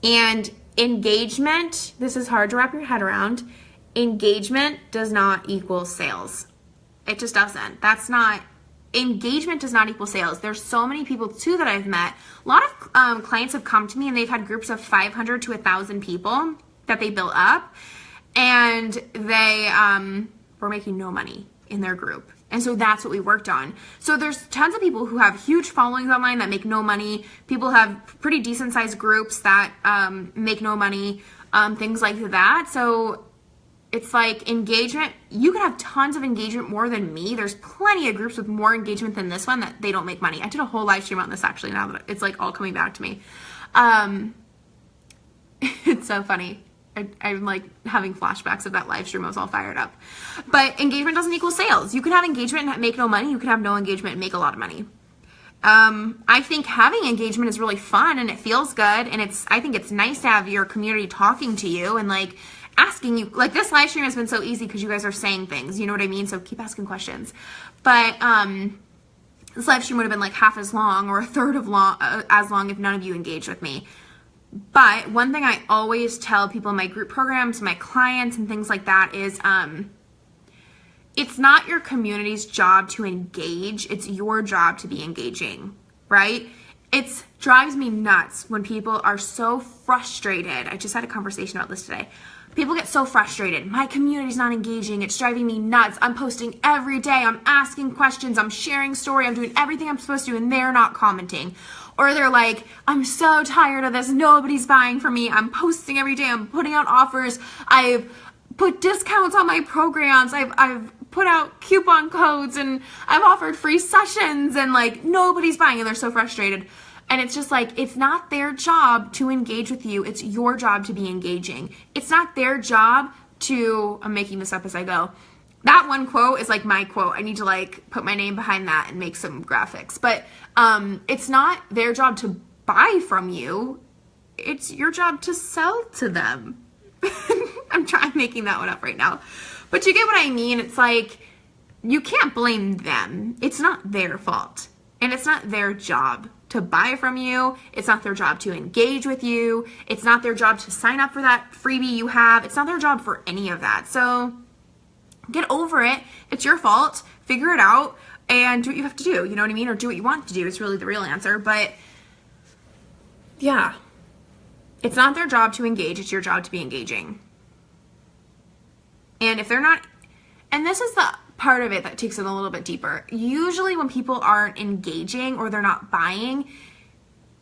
And engagement, this is hard to wrap your head around. Engagement does not equal sales. It just doesn't. Engagement does not equal sales. There's so many people too that I've met. A lot of clients have come to me and they've had groups of 500 to 1,000 people that they built up. And they were making no money in their group. And so that's what we worked on. So there's tons of people who have huge followings online that make no money. People have pretty decent sized groups that make no money, things like that. So it's like engagement. You can have tons of engagement more than me. There's plenty of groups with more engagement than this one that they don't make money. I did a whole live stream on this actually now that it's like all coming back to me. It's so funny. I'm like having flashbacks of that live stream. I was all fired up. But engagement doesn't equal sales. You can have engagement and make no money. You can have no engagement and make a lot of money. I think having engagement is really fun and it feels good. And I think it's nice to have your community talking to you and like asking you. Like this live stream has been so easy because you guys are saying things. You know what I mean? So keep asking questions. But this live stream would have been like half as long or a third of as long if none of you engaged with me. But one thing I always tell people in my group programs, my clients and things like that is it's not your community's job to engage. It's your job to be engaging, right? It drives me nuts when people are so frustrated. I just had a conversation about this today. People get so frustrated. My community's not engaging. It's driving me nuts. I'm posting every day. I'm asking questions. I'm sharing story. I'm doing everything I'm supposed to and they're not commenting. Or they're like, I'm so tired of this. Nobody's buying from me. I'm posting every day. I'm putting out offers. I've put discounts on my programs. I've put out coupon codes and I've offered free sessions and like nobody's buying and they're so frustrated. And it's just like, it's not their job to engage with you. It's your job to be engaging. It's not their job to, I'm making this up as I go. That one quote is like my quote. I need to like put my name behind that and make some graphics. But it's not their job to buy from you. It's your job to sell to them. I'm making that one up right now. But you get what I mean? It's like, you can't blame them. It's not their fault. And it's not their job to buy from you. It's not their job to engage with you. It's not their job to sign up for that freebie you have. It's not their job for any of that. So get over it. It's your fault. Figure it out and do what you have to do. You know what I mean? Or do what you want to do. It's really the real answer. But yeah, it's not their job to engage. It's your job to be engaging. And if they're not, and this is the part of it that takes it a little bit deeper. Usually when people aren't engaging or they're not buying,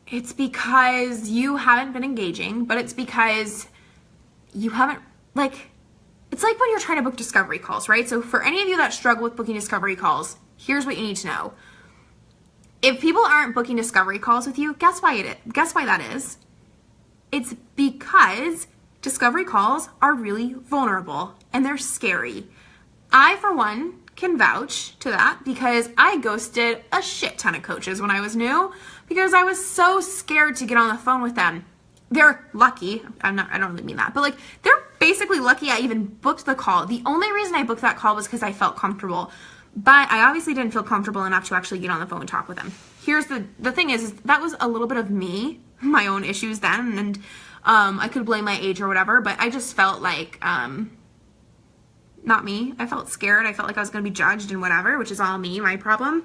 it's because you haven't been engaging, but it's because you haven't, like, it's like when you're trying to book discovery calls, right? So for any of you that struggle with booking discovery calls, here's what you need to know. If people aren't booking discovery calls with you, guess why that is? It's because discovery calls are really vulnerable and they're scary. I, for one, can vouch to that because I ghosted a shit ton of coaches when I was new because I was so scared to get on the phone with them. They're lucky. I don't really mean that, but like they're basically lucky I even booked the call. The only reason I booked that call was because I felt comfortable, but I obviously didn't feel comfortable enough to actually get on the phone and talk with them. Here's the thing is that was a little bit of me, my own issues then, and I could blame my age or whatever, but I just felt like, not me. I felt scared. I felt like I was going to be judged and whatever, which is all me, my problem.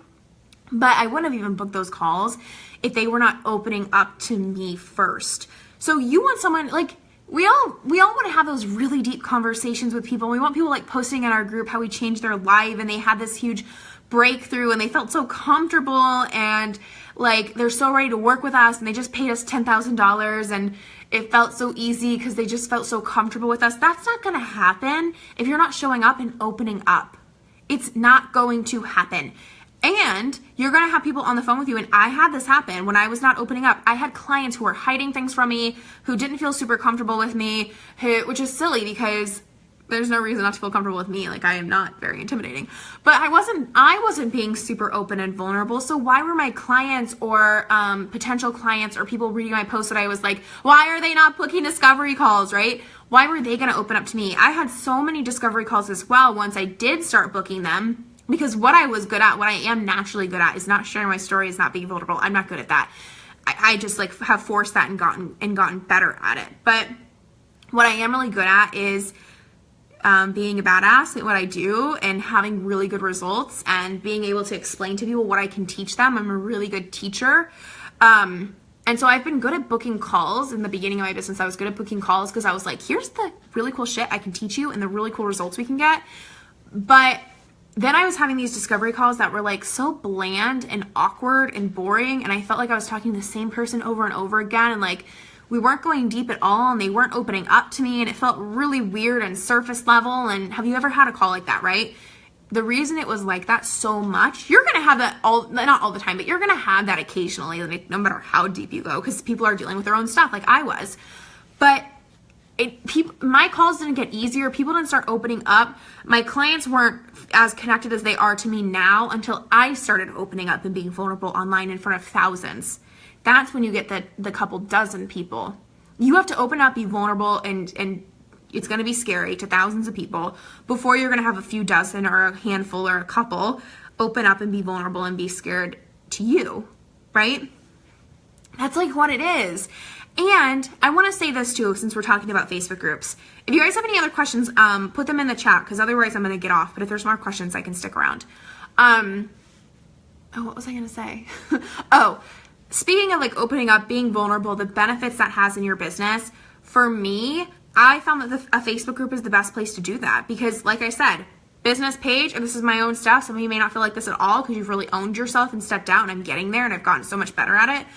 But I wouldn't have even booked those calls if they were not opening up to me first. So you want someone, like, we all want to have those really deep conversations with people. We want people like posting in our group how we changed their life and they had this huge breakthrough and they felt so comfortable and like they're so ready to work with us and they just paid us $10,000 and it felt so easy because they just felt so comfortable with us. That's not going to happen if you're not showing up and opening up. It's not going to happen. And you're going to have people on the phone with you. And I had this happen when I was not opening up. I had clients who were hiding things from me, who didn't feel super comfortable with me, which is silly because there's no reason not to feel comfortable with me. Like, I am not very intimidating. But I wasn't being super open and vulnerable. So why were my clients or potential clients or people reading my posts that I was like, why are they not booking discovery calls, right? Why were they going to open up to me? I had so many discovery calls as well once I did start booking them. Because what I was good at, what I am naturally good at, is not sharing my story, is not being vulnerable. I'm not good at that. I just like have forced that and gotten better at it. But what I am really good at is being a badass at what I do and having really good results and being able to explain to people what I can teach them. I'm a really good teacher. And so I've been good at booking calls. In the beginning of my business, I was good at booking calls because I was like, here's the really cool shit I can teach you and the really cool results we can get. But then I was having these discovery calls that were like so bland and awkward and boring, and I felt like I was talking to the same person over and over again, and like we weren't going deep at all, and they weren't opening up to me, and it felt really weird and surface level. And have you ever had a call like that, right? The reason it was like that so much, you're gonna have that not all the time, but you're gonna have that occasionally, like, no matter how deep you go, because people are dealing with their own stuff, like I was. But my calls didn't get easier. People didn't start opening up. My clients weren't as connected as they are to me now until I started opening up and being vulnerable online in front of thousands. That's when you get the couple dozen people. You have to open up, be vulnerable, and it's going to be scary to thousands of people before you're going to have a few dozen or a handful or a couple open up and be vulnerable and be scared to you, right? That's like what it is. And I want to say this too, since we're talking about Facebook groups. If you guys have any other questions, put them in the chat, because otherwise I'm going to get off. But if there's more questions, I can stick around. Oh, what was I going to say? Oh, speaking of like opening up, being vulnerable, the benefits that has in your business, for me, I found that a Facebook group is the best place to do that. Because like I said, business page, and this is my own stuff. Some of you may not feel like this at all because you've really owned yourself and stepped out, and I'm getting there and I've gotten so much better at it.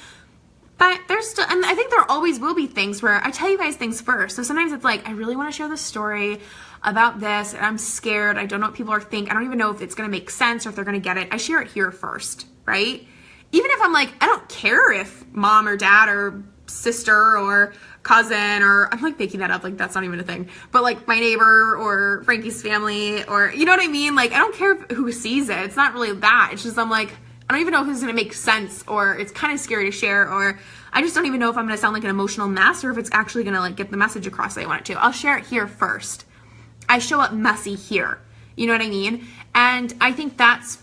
But there's there's still, and I think there always will be things where I tell you guys things first. So sometimes it's like, I really want to share this story about this, and I'm scared. I don't know what people are thinking. I don't even know if it's going to make sense or if they're going to get it. I share it here first, right? Even if I'm like, I don't care if mom or dad or sister or cousin, or I'm like making that up, like that's not even a thing, but like my neighbor or Frankie's family, or you know what I mean? Like, I don't care who sees it. It's not really that. It's just, I'm like, I don't even know if this is going to make sense, or it's kind of scary to share, or I just don't even know if I'm going to sound like an emotional mess, or if it's actually going to like get the message across that I want it to. I'll share it here first. I show up messy here. You know what I mean? And I think that's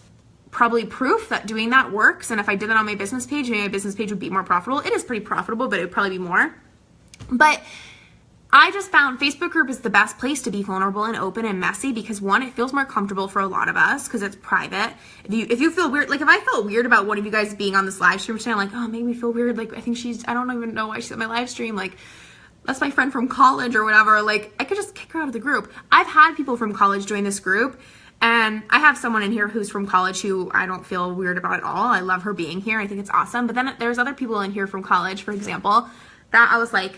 probably proof that doing that works. And if I did that on my business page, maybe my business page would be more profitable. It is pretty profitable, but it would probably be more. But I just found Facebook group is the best place to be vulnerable and open and messy, because one, it feels more comfortable for a lot of us because it's private. If you feel weird, like if I felt weird about one of you guys being on this live stream today, I'm like, oh, it made me feel weird. Like, I think I don't even know why she's on my live stream. Like, that's my friend from college or whatever. Like, I could just kick her out of the group. I've had people from college join this group, and I have someone in here who's from college who I don't feel weird about at all. I love her being here. I think it's awesome. But then there's other people in here from college, for example, that I was like,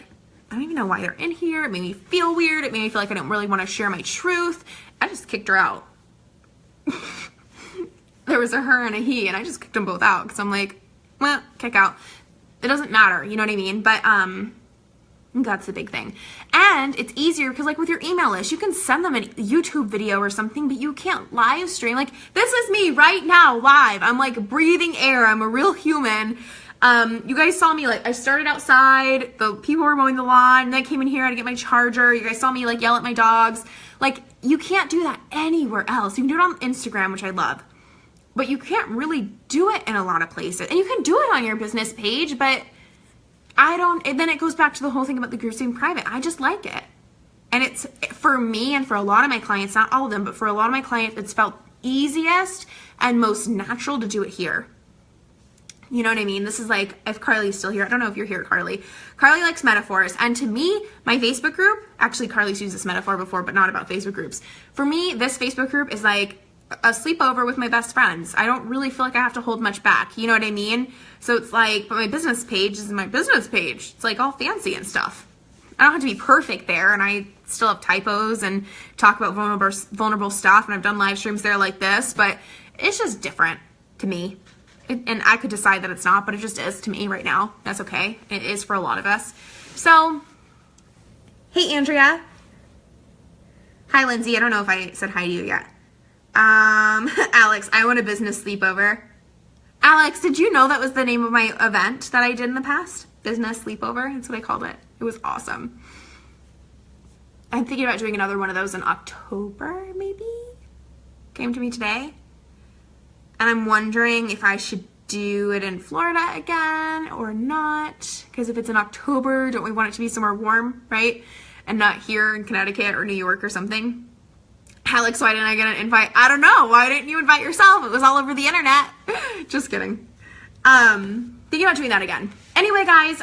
I don't even know why they're in here. It made me feel weird. It made me feel like I didn't really want to share my truth. I just kicked her out. There was a her and a he, and I just kicked them both out because I'm like, well, kick out. It doesn't matter. You know what I mean? But, that's the big thing. And it's easier because like with your email list, you can send them a YouTube video or something, but you can't live stream. Like, this is me right now live. I'm like breathing air. I'm a real human. You guys saw me, like, I started outside, the people were mowing the lawn, and then I came in here to get my charger. You guys saw me like yell at my dogs. Like, you can't do that anywhere else. You can do it on Instagram, which I love, but you can't really do it in a lot of places. And you can do it on your business page, but and then it goes back to the whole thing about the groups being private. I just like it. And it's, for me and for a lot of my clients, not all of them, but for a lot of my clients, it's felt easiest and most natural to do it here. You know what I mean? This is like, if Carly's still here, I don't know if you're here, Carly. Carly likes metaphors. And to me, my Facebook group, actually Carly's used this metaphor before, but not about Facebook groups. For me, this Facebook group is like a sleepover with my best friends. I don't really feel like I have to hold much back. You know what I mean? So it's like, but my business page is my business page. It's like all fancy and stuff. I don't have to be perfect there, and I still have typos and talk about vulnerable stuff, and I've done live streams there like this, but it's just different to me. And I could decide that it's not, but it just is to me right now. That's okay. It is for a lot of us. So, hey, Andrea. Hi, Lindsay. I don't know if I said hi to you yet. Alex, I want a business sleepover. Alex, did you know that was the name of my event that I did in the past? Business sleepover. That's what I called it. It was awesome. I'm thinking about doing another one of those in October, maybe? Came to me today. And I'm wondering if I should do it in Florida again or not. Because if it's in October, don't we want it to be somewhere warm, right? And not here in Connecticut or New York or something. Alex, why didn't I get an invite? I don't know. Why didn't you invite yourself? It was all over the internet. Just kidding. Thinking about doing that again. Anyway, guys,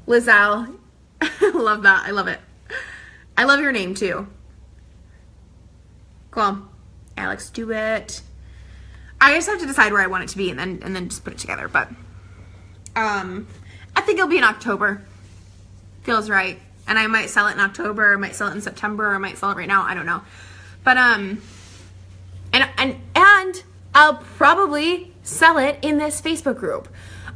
Lizelle. Love that. I love it. I love your name too. Cool. Alex, do it. I just have to decide where I want it to be and then just put it together. But I think it'll be in October. Feels right. And I might sell it in October, or I might sell it in September, or I might sell it right now. I don't know. But and I'll probably sell it in this Facebook group.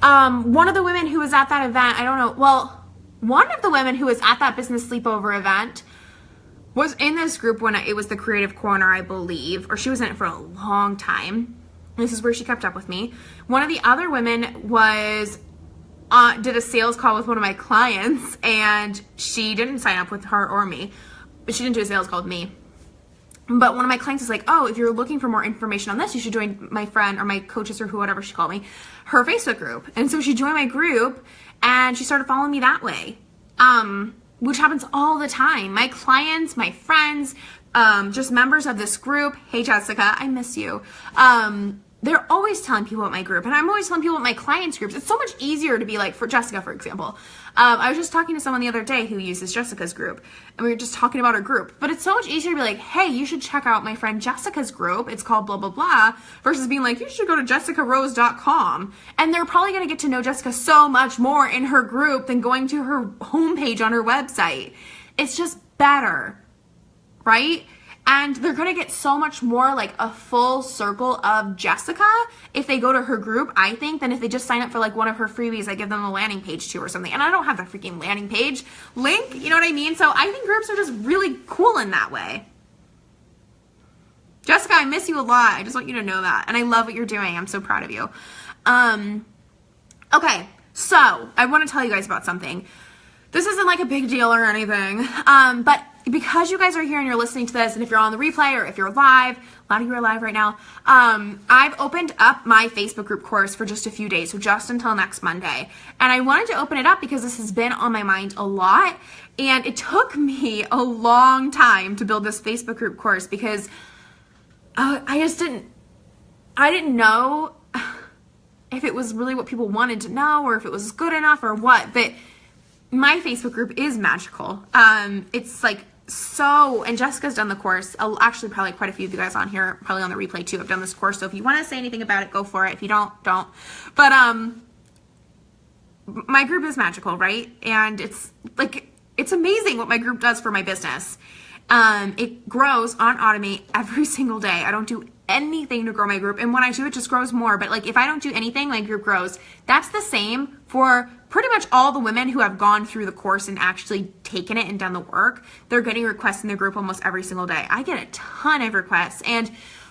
One of the women who was at that event, I don't know. Well, one of the women who was at that business sleepover event was in this group when it was the Creative Corner, I believe, or she was in it for a long time. This is where she kept up with me. One of the other women was did a sales call with one of my clients, and she didn't sign up with her or me, but she didn't do a sales call with me. But one of my clients was like, oh, if you're looking for more information on this, you should join my friend or my coaches or whatever she called me, her Facebook group. And so she joined my group and she started following me that way, which happens all the time. My clients, my friends, just members of this group. Hey, Jessica, I miss you. they're always telling people about my group, and I'm always telling people about my clients' groups. It's so much easier to be like, for Jessica, for example. I was just talking to someone the other day who uses Jessica's group, and we were just talking about her group. But it's so much easier to be like, hey, you should check out my friend Jessica's group. It's called blah, blah, blah, versus being like, you should go to jessicarose.com. And they're probably going to get to know Jessica so much more in her group than going to her homepage on her website. It's just better, right? And they're going to get so much more like a full circle of Jessica if they go to her group, I think, than if they just sign up for like one of her freebies I give them a landing page to or something. And I don't have that freaking landing page link, you know what I mean? So I think groups are just really cool in that way. Jessica, I miss you a lot. I just want you to know that. And I love what you're doing. I'm so proud of you. Okay, so I want to tell you guys about something. This isn't like a big deal or anything, but because you guys are here and you're listening to this, and if you're on the replay or if you're live, a lot of you are live right now, I've opened up my Facebook group course for just a few days, so just until next Monday. And I wanted to open it up because this has been on my mind a lot, and it took me a long time to build this Facebook group course because I didn't know if it was really what people wanted to know or if it was good enough or what, but my Facebook group is magical. It's like so, and Jessica's done the course. Actually, probably quite a few of you guys on here, probably on the replay too, have done this course. So if you want to say anything about it, go for it. If you don't. But my group is magical, right? And it's like, it's amazing what my group does for my business. It grows on Automate every single day. I don't do anything to grow my group, and when I do, it just grows more. But like, if I don't do anything, my group grows. That's the same for pretty much all the women who have gone through the course and actually taken it and done the work. They're getting requests in their group almost every single day. I get a ton of requests, and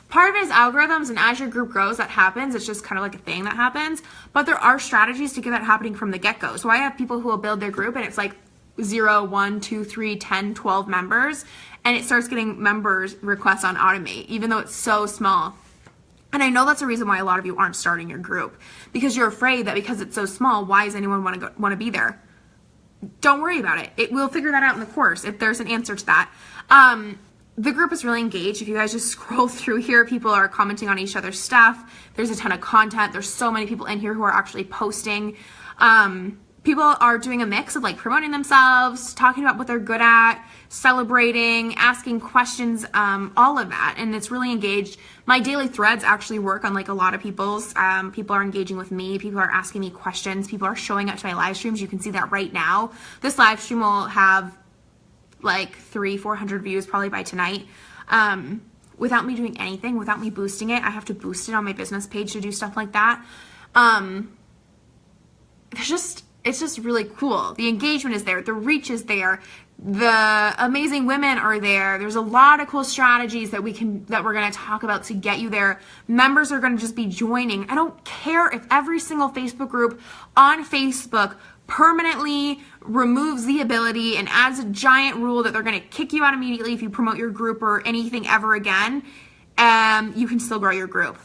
part of it is algorithms, and as your group grows, that happens. It's just kind of like a thing that happens, but there are strategies to get that happening from the get-go. So I have people who will build their group, and it's like 0, 1, 2, 3, 10, 12 members, and it starts getting members requests on Automate, even though it's so small. And I know that's the reason why a lot of you aren't starting your group, because you're afraid that because it's so small, why does anyone want to be there? Don't worry about it. We'll figure that out in the course if there's an answer to that. The group is really engaged. If you guys just scroll through here, people are commenting on each other's stuff. There's a ton of content. There's so many people in here who are actually posting. People are doing a mix of like promoting themselves, talking about what they're good at, celebrating, asking questions, all of that. And it's really engaged. My daily threads actually work on like a lot of people's. People are engaging with me. People are asking me questions. People are showing up to my live streams. You can see that right now. This live stream will have like 300-400 views probably by tonight. Without me doing anything, without me boosting it. I have to boost it on my business page to do stuff like that. It's just really cool. The engagement is there. The reach is there. The amazing women are there. There's a lot of cool strategies that we're going to talk about to get you there. Members are going to just be joining. I don't care if every single Facebook group on Facebook permanently removes the ability and adds a giant rule that they're going to kick you out immediately if you promote your group or anything ever again. You can still grow your group.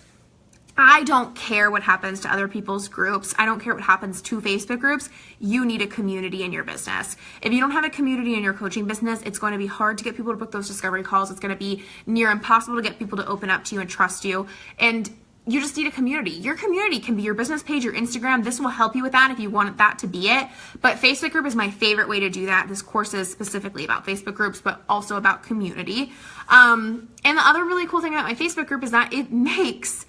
I don't care what happens to other people's groups. I don't care what happens to Facebook groups. You need a community in your business. If you don't have a community in your coaching business, it's going to be hard to get people to book those discovery calls. It's going to be near impossible to get people to open up to you and trust you. And you just need a community. Your community can be your business page, your Instagram. This will help you with that if you want that to be it. But Facebook group is my favorite way to do that. This course is specifically about Facebook groups, but also about community. And the other really cool thing about my Facebook group is that it makes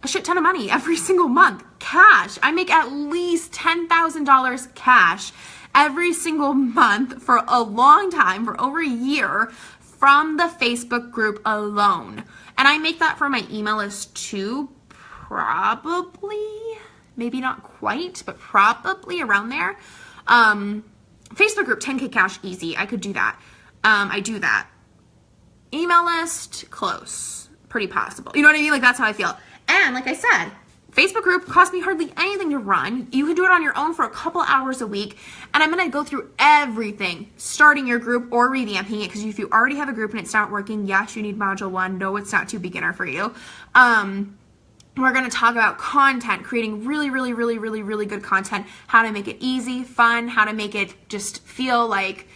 a shit ton of money every single month. Cash. I make at least $10,000 cash every single month for a long time, for over a year, from the Facebook group alone. And I make that for my email list too, probably, maybe not quite, but probably around there. Facebook group, 10K cash, easy. I could do that. I do that. Email list, close. Pretty possible. You know what I mean? Like, that's how I feel. And like I said, Facebook group costs me hardly anything to run. You can do it on your own for a couple hours a week. And I'm going to go through everything, starting your group or revamping it. Because if you already have a group and it's not working, yes, you need module 1. No, it's not too beginner for you. We're going to talk about content, creating really good content, how to make it easy, fun, how to make it just feel like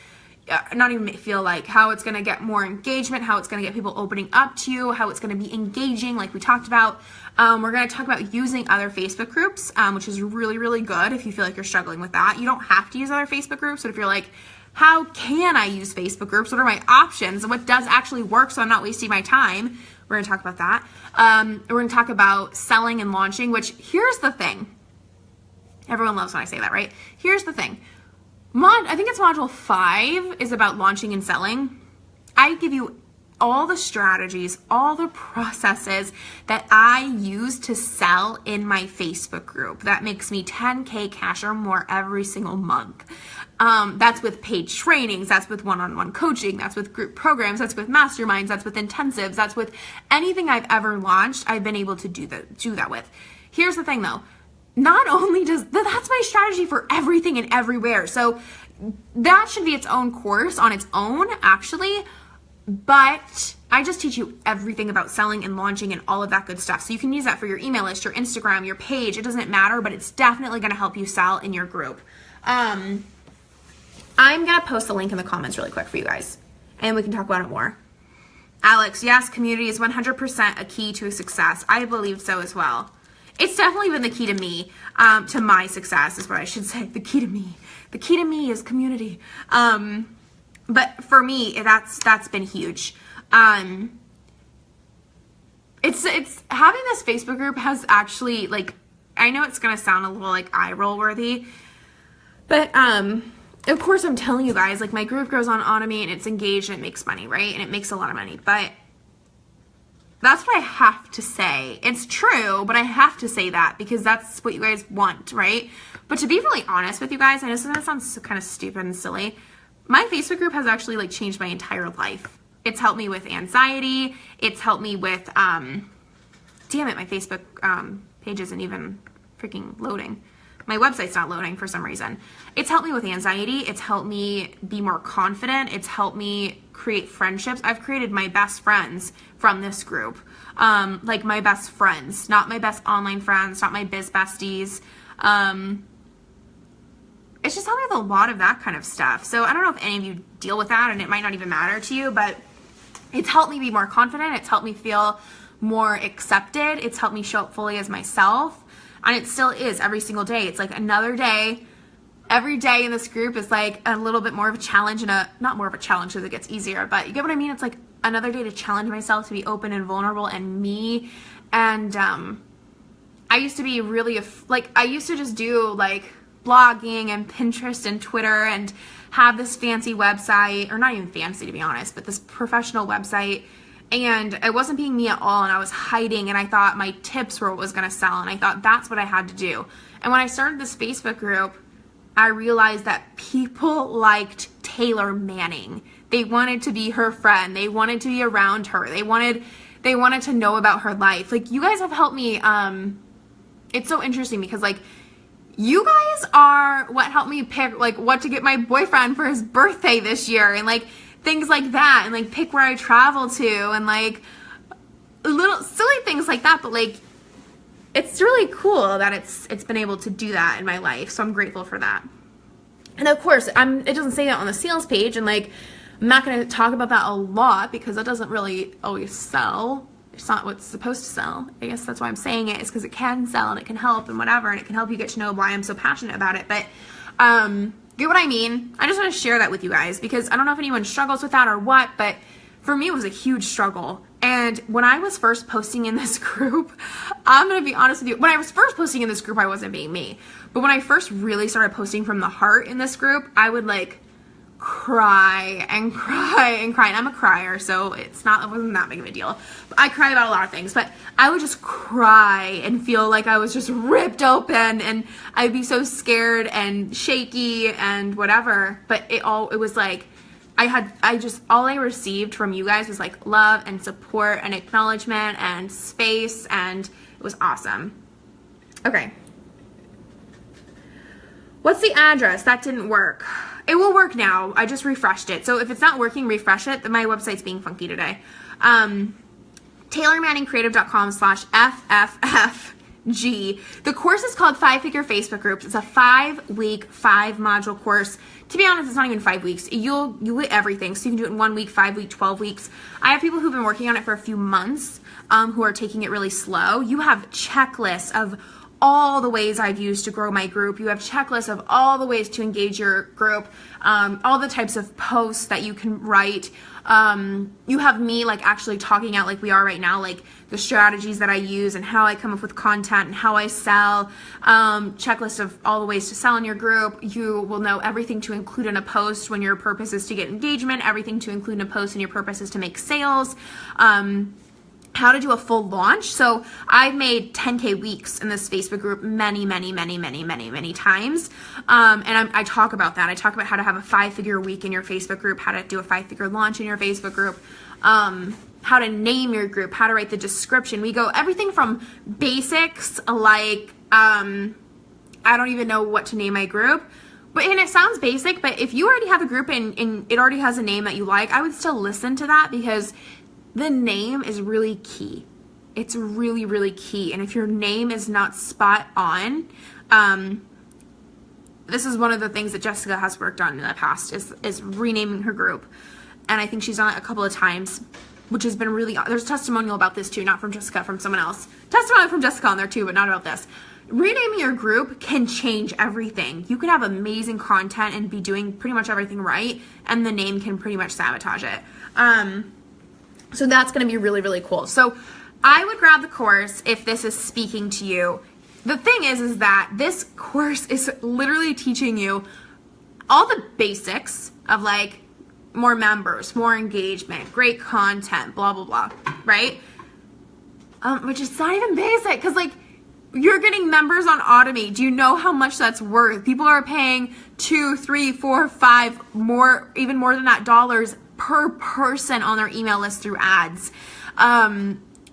not even feel like, how it's going to get more engagement, how it's going to get people opening up to you, how it's going to be engaging, like we talked about. We're going to talk about using other Facebook groups, which is really, really good if you feel like you're struggling with that. You don't have to use other Facebook groups, but if you're like, how can I use Facebook groups? What are my options? What does actually work so I'm not wasting my time? We're going to talk about that. We're going to talk about selling and launching, which here's the thing. Everyone loves when I say that, right? Here's the thing. I think it's module 5 is about launching and selling. I give you all the strategies, all the processes that I use to sell in my Facebook group. That makes me 10K cash or more every single month. That's with paid trainings, that's with one-on-one coaching, that's with group programs, that's with masterminds, that's with intensives, that's with anything I've ever launched, I've been able to do that with. Here's the thing though. Not only that's my strategy for everything and everywhere. So that should be its own course on its own, actually. But I just teach you everything about selling and launching and all of that good stuff. So you can use that for your email list, your Instagram, your page. It doesn't matter, but it's definitely going to help you sell in your group. I'm going to post a link in the comments really quick for you guys, and we can talk about it more. Alex, yes, community is 100% a key to success. I believe so as well. It's definitely been the key to me, to my success is what I should say. The key to me. The key to me is community. But for me, that's been huge. It's having this Facebook group has actually, like, I know it's going to sound a little like eye roll worthy, but, of course I'm telling you guys, like, my group goes on Automate and it's engaged and it makes money, right? And it makes a lot of money, but that's what I have to say. It's true, but I have to say that because that's what you guys want, right? But to be really honest with you guys, I know this is going to sound so kind of stupid and silly. My Facebook group has actually, like, changed my entire life. It's helped me with anxiety. It's helped me with, damn it, my Facebook page isn't even freaking loading. My website's not loading for some reason. It's helped me with anxiety. It's helped me be more confident. It's helped me create friendships. I've created my best friends from this group. Like my best friends, not my best online friends, not my biz besties. It's just helped me with a lot of that kind of stuff. So I don't know if any of you deal with that, and it might not even matter to you, but it's helped me be more confident. It's helped me feel more accepted. It's helped me show up fully as myself. And it still is every single day. It's like another day. Every day in this group is like a little bit more of a challenge, and not more of a challenge because it gets easier, but you get what I mean? It's like another day to challenge myself to be open and vulnerable and me. And I used to be really, I used to just do like blogging and Pinterest and Twitter and have this fancy website, or not even fancy to be honest, but this professional website. And I wasn't being me at all, and I was hiding, and I thought my tips were what was going to sell, and I thought that's what I had to do. And when I started this Facebook group, I realized that people liked Taylor Manning. They wanted to be her friend. They wanted to be around her. They wanted to know about her life. Like, you guys have helped me. It's so interesting because, like, you guys are what helped me pick, like, what to get my boyfriend for his birthday this year, and, like, things like that, and, like, pick where I travel to, and, like, little silly things like that. But, like, it's really cool that it's been able to do that in my life, so I'm grateful for that. And of course, it doesn't say that on the sales page, and, like, I'm not going to talk about that a lot because that doesn't really always sell. It's not what's supposed to sell. I guess that's why I'm saying it, is because it can sell and it can help and whatever, and it can help you get to know why I'm so passionate about it. But get what I mean? I just want to share that with you guys because I don't know if anyone struggles with that or what, but for me it was a huge struggle. And when I was first posting in this group, I'm going to be honest with you, when I was first posting in this group, I wasn't being me. But when I first really started posting from the heart in this group, I would, like, cry and cry and cry. And I'm a crier, so it wasn't that big of a deal. But I cry about a lot of things, but I would just cry and feel like I was just ripped open, and I'd be so scared and shaky and whatever. But it was like, all I received from you guys was, like, love and support and acknowledgement and space, and it was awesome. Okay. What's the address? That didn't work. It will work now. I just refreshed it. So if it's not working, refresh it. My website's being funky today. TaylorManningCreative.com/FFF The course is called 5-Figure Facebook Groups. It's a 5-week, 5-module course. To be honest, it's not even 5 weeks. You get everything. So you can do it in 1 week, 5 week, 12 weeks. I have people who've been working on it for a few months who are taking it really slow. You have checklists of all the ways I've used to grow my group. You have checklists of all the ways to engage your group, all the types of posts that you can write. You have me like actually talking out like we are right now, like the strategies that I use and how I come up with content and how I sell, checklist of all the ways to sell in your group. You will know everything to include in a post when your purpose is to get engagement, everything to include in a post and your purpose is to make sales. How to do a full launch. So I've made 10K weeks in this Facebook group many times. And I talk about that. I talk about how to have a 5-figure week in your Facebook group, how to do a 5-figure launch in your Facebook group, how to name your group, how to write the description. We go everything from basics like, I don't even know what to name my group. And it sounds basic, but if you already have a group and it already has a name that you like, I would still listen to that because the name is really key. It's really key. And if your name is not spot on, this is one of the things that Jessica has worked on in the past is renaming her group. And I think she's done it a couple of times, which has been really, there's testimonial about this too, not from Jessica, from someone else. Testimonial from Jessica on there too, but not about this. Renaming your group can change everything. You could have amazing content and be doing pretty much everything right, and the name can pretty much sabotage it. So that's going to be really cool. So I would grab the course if this is speaking to you. The thing is that this course is literally teaching you all the basics of like more members, more engagement, great content, blah, blah, blah, right? Which is not even basic because like you're getting members on Automate. Do you know how much that's worth? People are paying $2, $3, $4, $5 more, even more than that dollars per person on their email list through ads.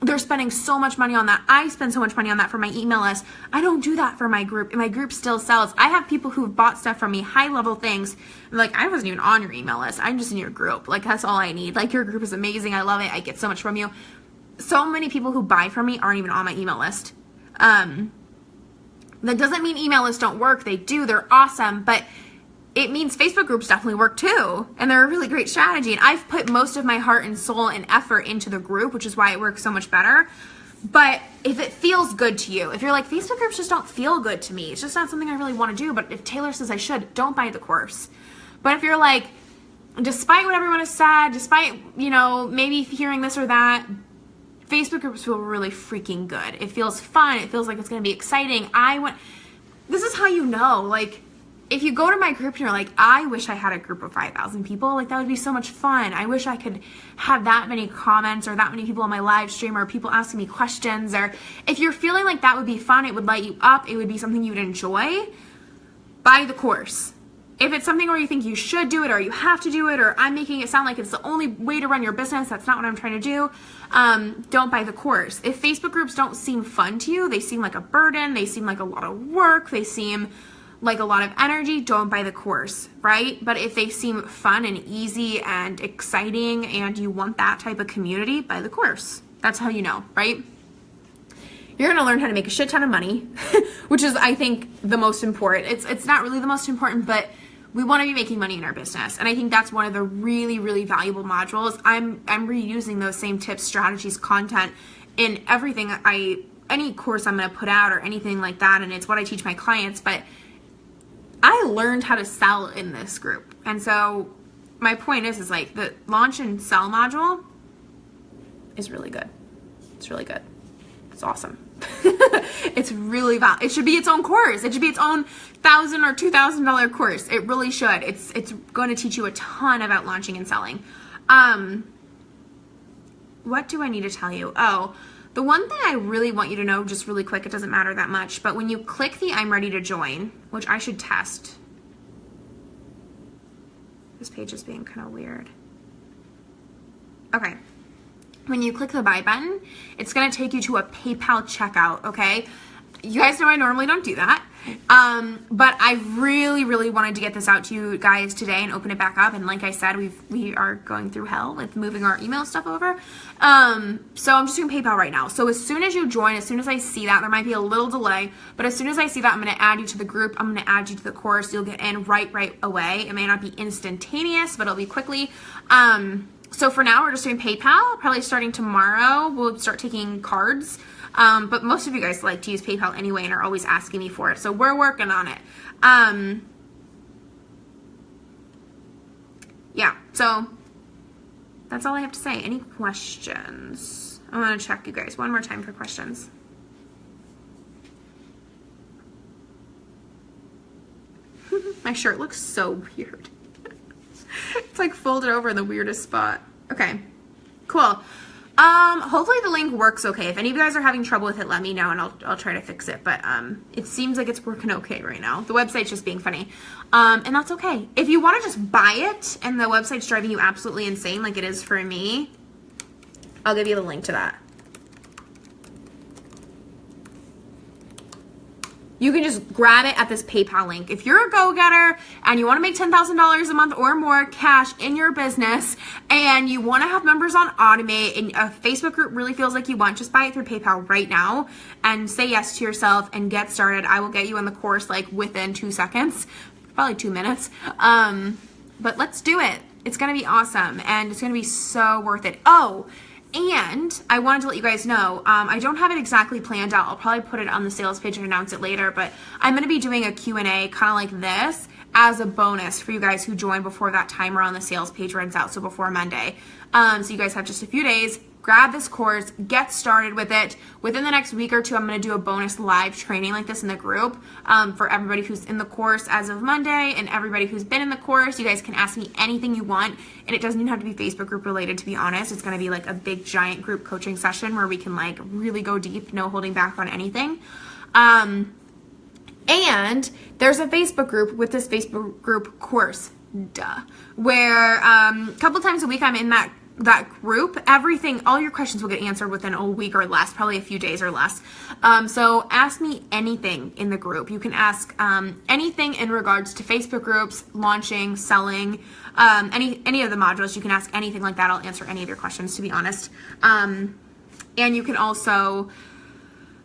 They're spending so much money on that. I spend so much money on that for my email list. I don't do that for my group, and my group still sells. I have people who've bought stuff from me, high-level things. Like, I wasn't even on your email list. I'm just in your group. Like, that's all I need. Like, your group is amazing. I love it. I get so much from you. So many people who buy from me aren't even on my email list. That doesn't mean email lists don't work. They do. They're awesome, but it means Facebook groups definitely work too, and they're a really great strategy. And I've put most of my heart and soul and effort into the group, which is why it works so much better. But if it feels good to you, if you're like, Facebook groups just don't feel good to me, it's just not something I really want to do, but if Taylor says I should, don't buy the course. But if you're like, despite what everyone has said, despite, you know, maybe hearing this or that, Facebook groups feel really freaking good. It feels fun. It feels like it's going to be exciting. This is how you know, like, if you go to my group and you're like, I wish I had a group of 5,000 people, like that would be so much fun. I wish I could have that many comments or that many people on my live stream or people asking me questions. Or if you're feeling like that would be fun, it would light you up, it would be something you would enjoy, buy the course. If it's something where you think you should do it or you have to do it or I'm making it sound like it's the only way to run your business, that's not what I'm trying to do, don't buy the course. If Facebook groups don't seem fun to you, they seem like a burden, they seem like a lot of work, they seem like a lot of energy, don't buy the course, right? But if they seem fun and easy and exciting and you want that type of community, buy the course. That's how you know, right? You're gonna learn how to make a shit ton of money, which is, I think, the most important. It's not really the most important, but we want to be making money in our business. And I think that's one of the really valuable modules. I'm reusing those same tips, strategies, content in everything any course I'm gonna put out or anything like that, and it's what I teach my clients, but I learned how to sell in this group. And so my point is like the launch and sell module is really good. It's really good. It's awesome. It's really it should be its own course. It should be its own $1,000 or $2,000 course. It really should. It's going to teach you a ton about launching and selling. What do I need to tell you? Oh, the one thing I really want you to know, just really quick, it doesn't matter that much, but when you click the I'm ready to join, which I should test. This page is being kind of weird. Okay. When you click the buy button, it's going to take you to a PayPal checkout, okay? You guys know I normally don't do that. But I really wanted to get this out to you guys today and open it back up. And like I said, we are going through hell with moving our email stuff over. So I'm just doing PayPal right now. So as soon as you join, as soon as I see that, there might be a little delay, but as soon as I see that, I'm going to add you to the group. I'm going to add you to the course. You'll get in right away. It may not be instantaneous, but it'll be quickly. So for now, we're just doing PayPal. Probably starting tomorrow, we'll start taking cards. But most of you guys like to use PayPal anyway and are always asking me for it. So we're working on it. Yeah, so that's all I have to say. Any questions? I want to check you guys one more time for questions. My shirt looks so weird. It's like folded over in the weirdest spot. Okay, cool. Hopefully the link works okay. If any of you guys are having trouble with it, let me know and I'll try to fix it. But it seems like it's working okay right now. The website's just being funny. And that's okay. If you want to just buy it and the website's driving you absolutely insane like it is for me, I'll give you the link to that. You can just grab it at this PayPal link. If you're a go-getter and you want to make $10,000 a month or more cash in your business and you want to have members on Automate and a Facebook group really feels like you want, just buy it through PayPal right now and say yes to yourself and get started. I will get you in the course like within 2 seconds, probably 2 minutes. But let's do it. It's going to be awesome and it's going to be so worth it. Oh, and I wanted to let you guys know, I don't have it exactly planned out. I'll probably put it on the sales page and announce it later, but I'm going to be doing a Q&A kind of like this as a bonus for you guys who join before that timer on the sales page runs out, so before Monday. So you guys have just a few days. Grab this course, get started with it. Within the next week or two, I'm going to do a bonus live training like this in the group for everybody who's in the course as of Monday and everybody who's been in the course. You guys can ask me anything you want, and it doesn't even have to be Facebook group related, to be honest. It's going to be like a big giant group coaching session where we can like really go deep, no holding back on anything. And there's a Facebook group with this Facebook group course, where a couple times a week I'm in that group. Everything, all your questions will get answered within a week or less, probably a few days or less. So ask me anything in the group. You can ask anything in regards to Facebook groups, launching, selling, any of the modules. You can ask anything like that. I'll answer any of your questions, to be honest. And you can also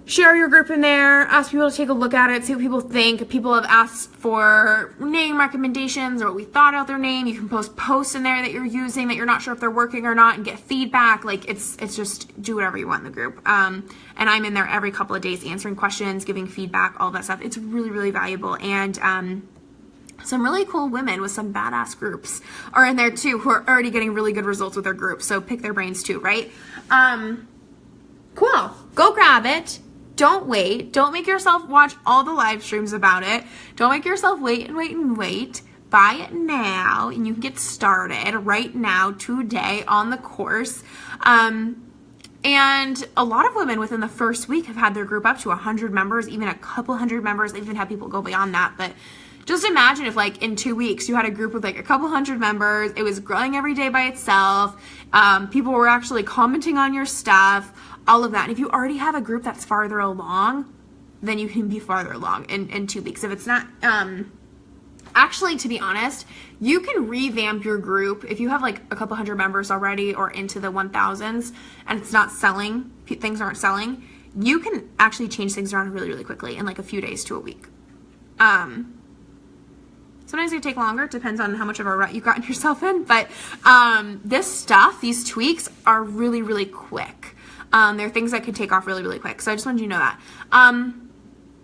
share your group in there, ask people to take a look at it, see what people think. People have asked for name recommendations or what we thought about their name. You can post posts in there that you're using that you're not sure if they're working or not and get feedback. Like it's just do whatever you want in the group. And I'm in there every couple of days answering questions, giving feedback, all that stuff. It's really valuable. And some really cool women with some badass groups are in there too, who are already getting really good results with their group. So pick their brains too, right? Cool. Go grab it. Don't wait. Don't make yourself watch all the live streams about it. Don't make yourself wait and wait and wait. Buy it now and you can get started right now, today, on the course. And a lot of women within the first week have had their group up to 100 members, even a couple hundred members. They've even had people go beyond that. But just imagine if like in 2 weeks you had a group with like a couple hundred members. It was growing every day by itself. People were actually commenting on your stuff, all of that. And if you already have a group that's farther along, then you can be farther along in 2 weeks. If it's not, actually, to be honest, you can revamp your group. If you have like a couple hundred members already or into the 1000s and it's not selling, things aren't selling, you can actually change things around really quickly in like a few days to a week. Sometimes they take longer. It depends on how much of a rut you've gotten yourself in. But this stuff, these tweaks are really quick. They're things that could take off really quick. So I just wanted you to know that.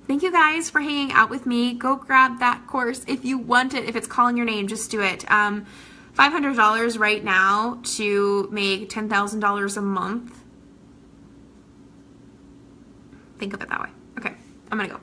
Thank you guys for hanging out with me. Go grab that course if you want it. If it's calling your name, just do it. $500 right now to make $10,000 a month. Think of it that way. Okay, I'm gonna go.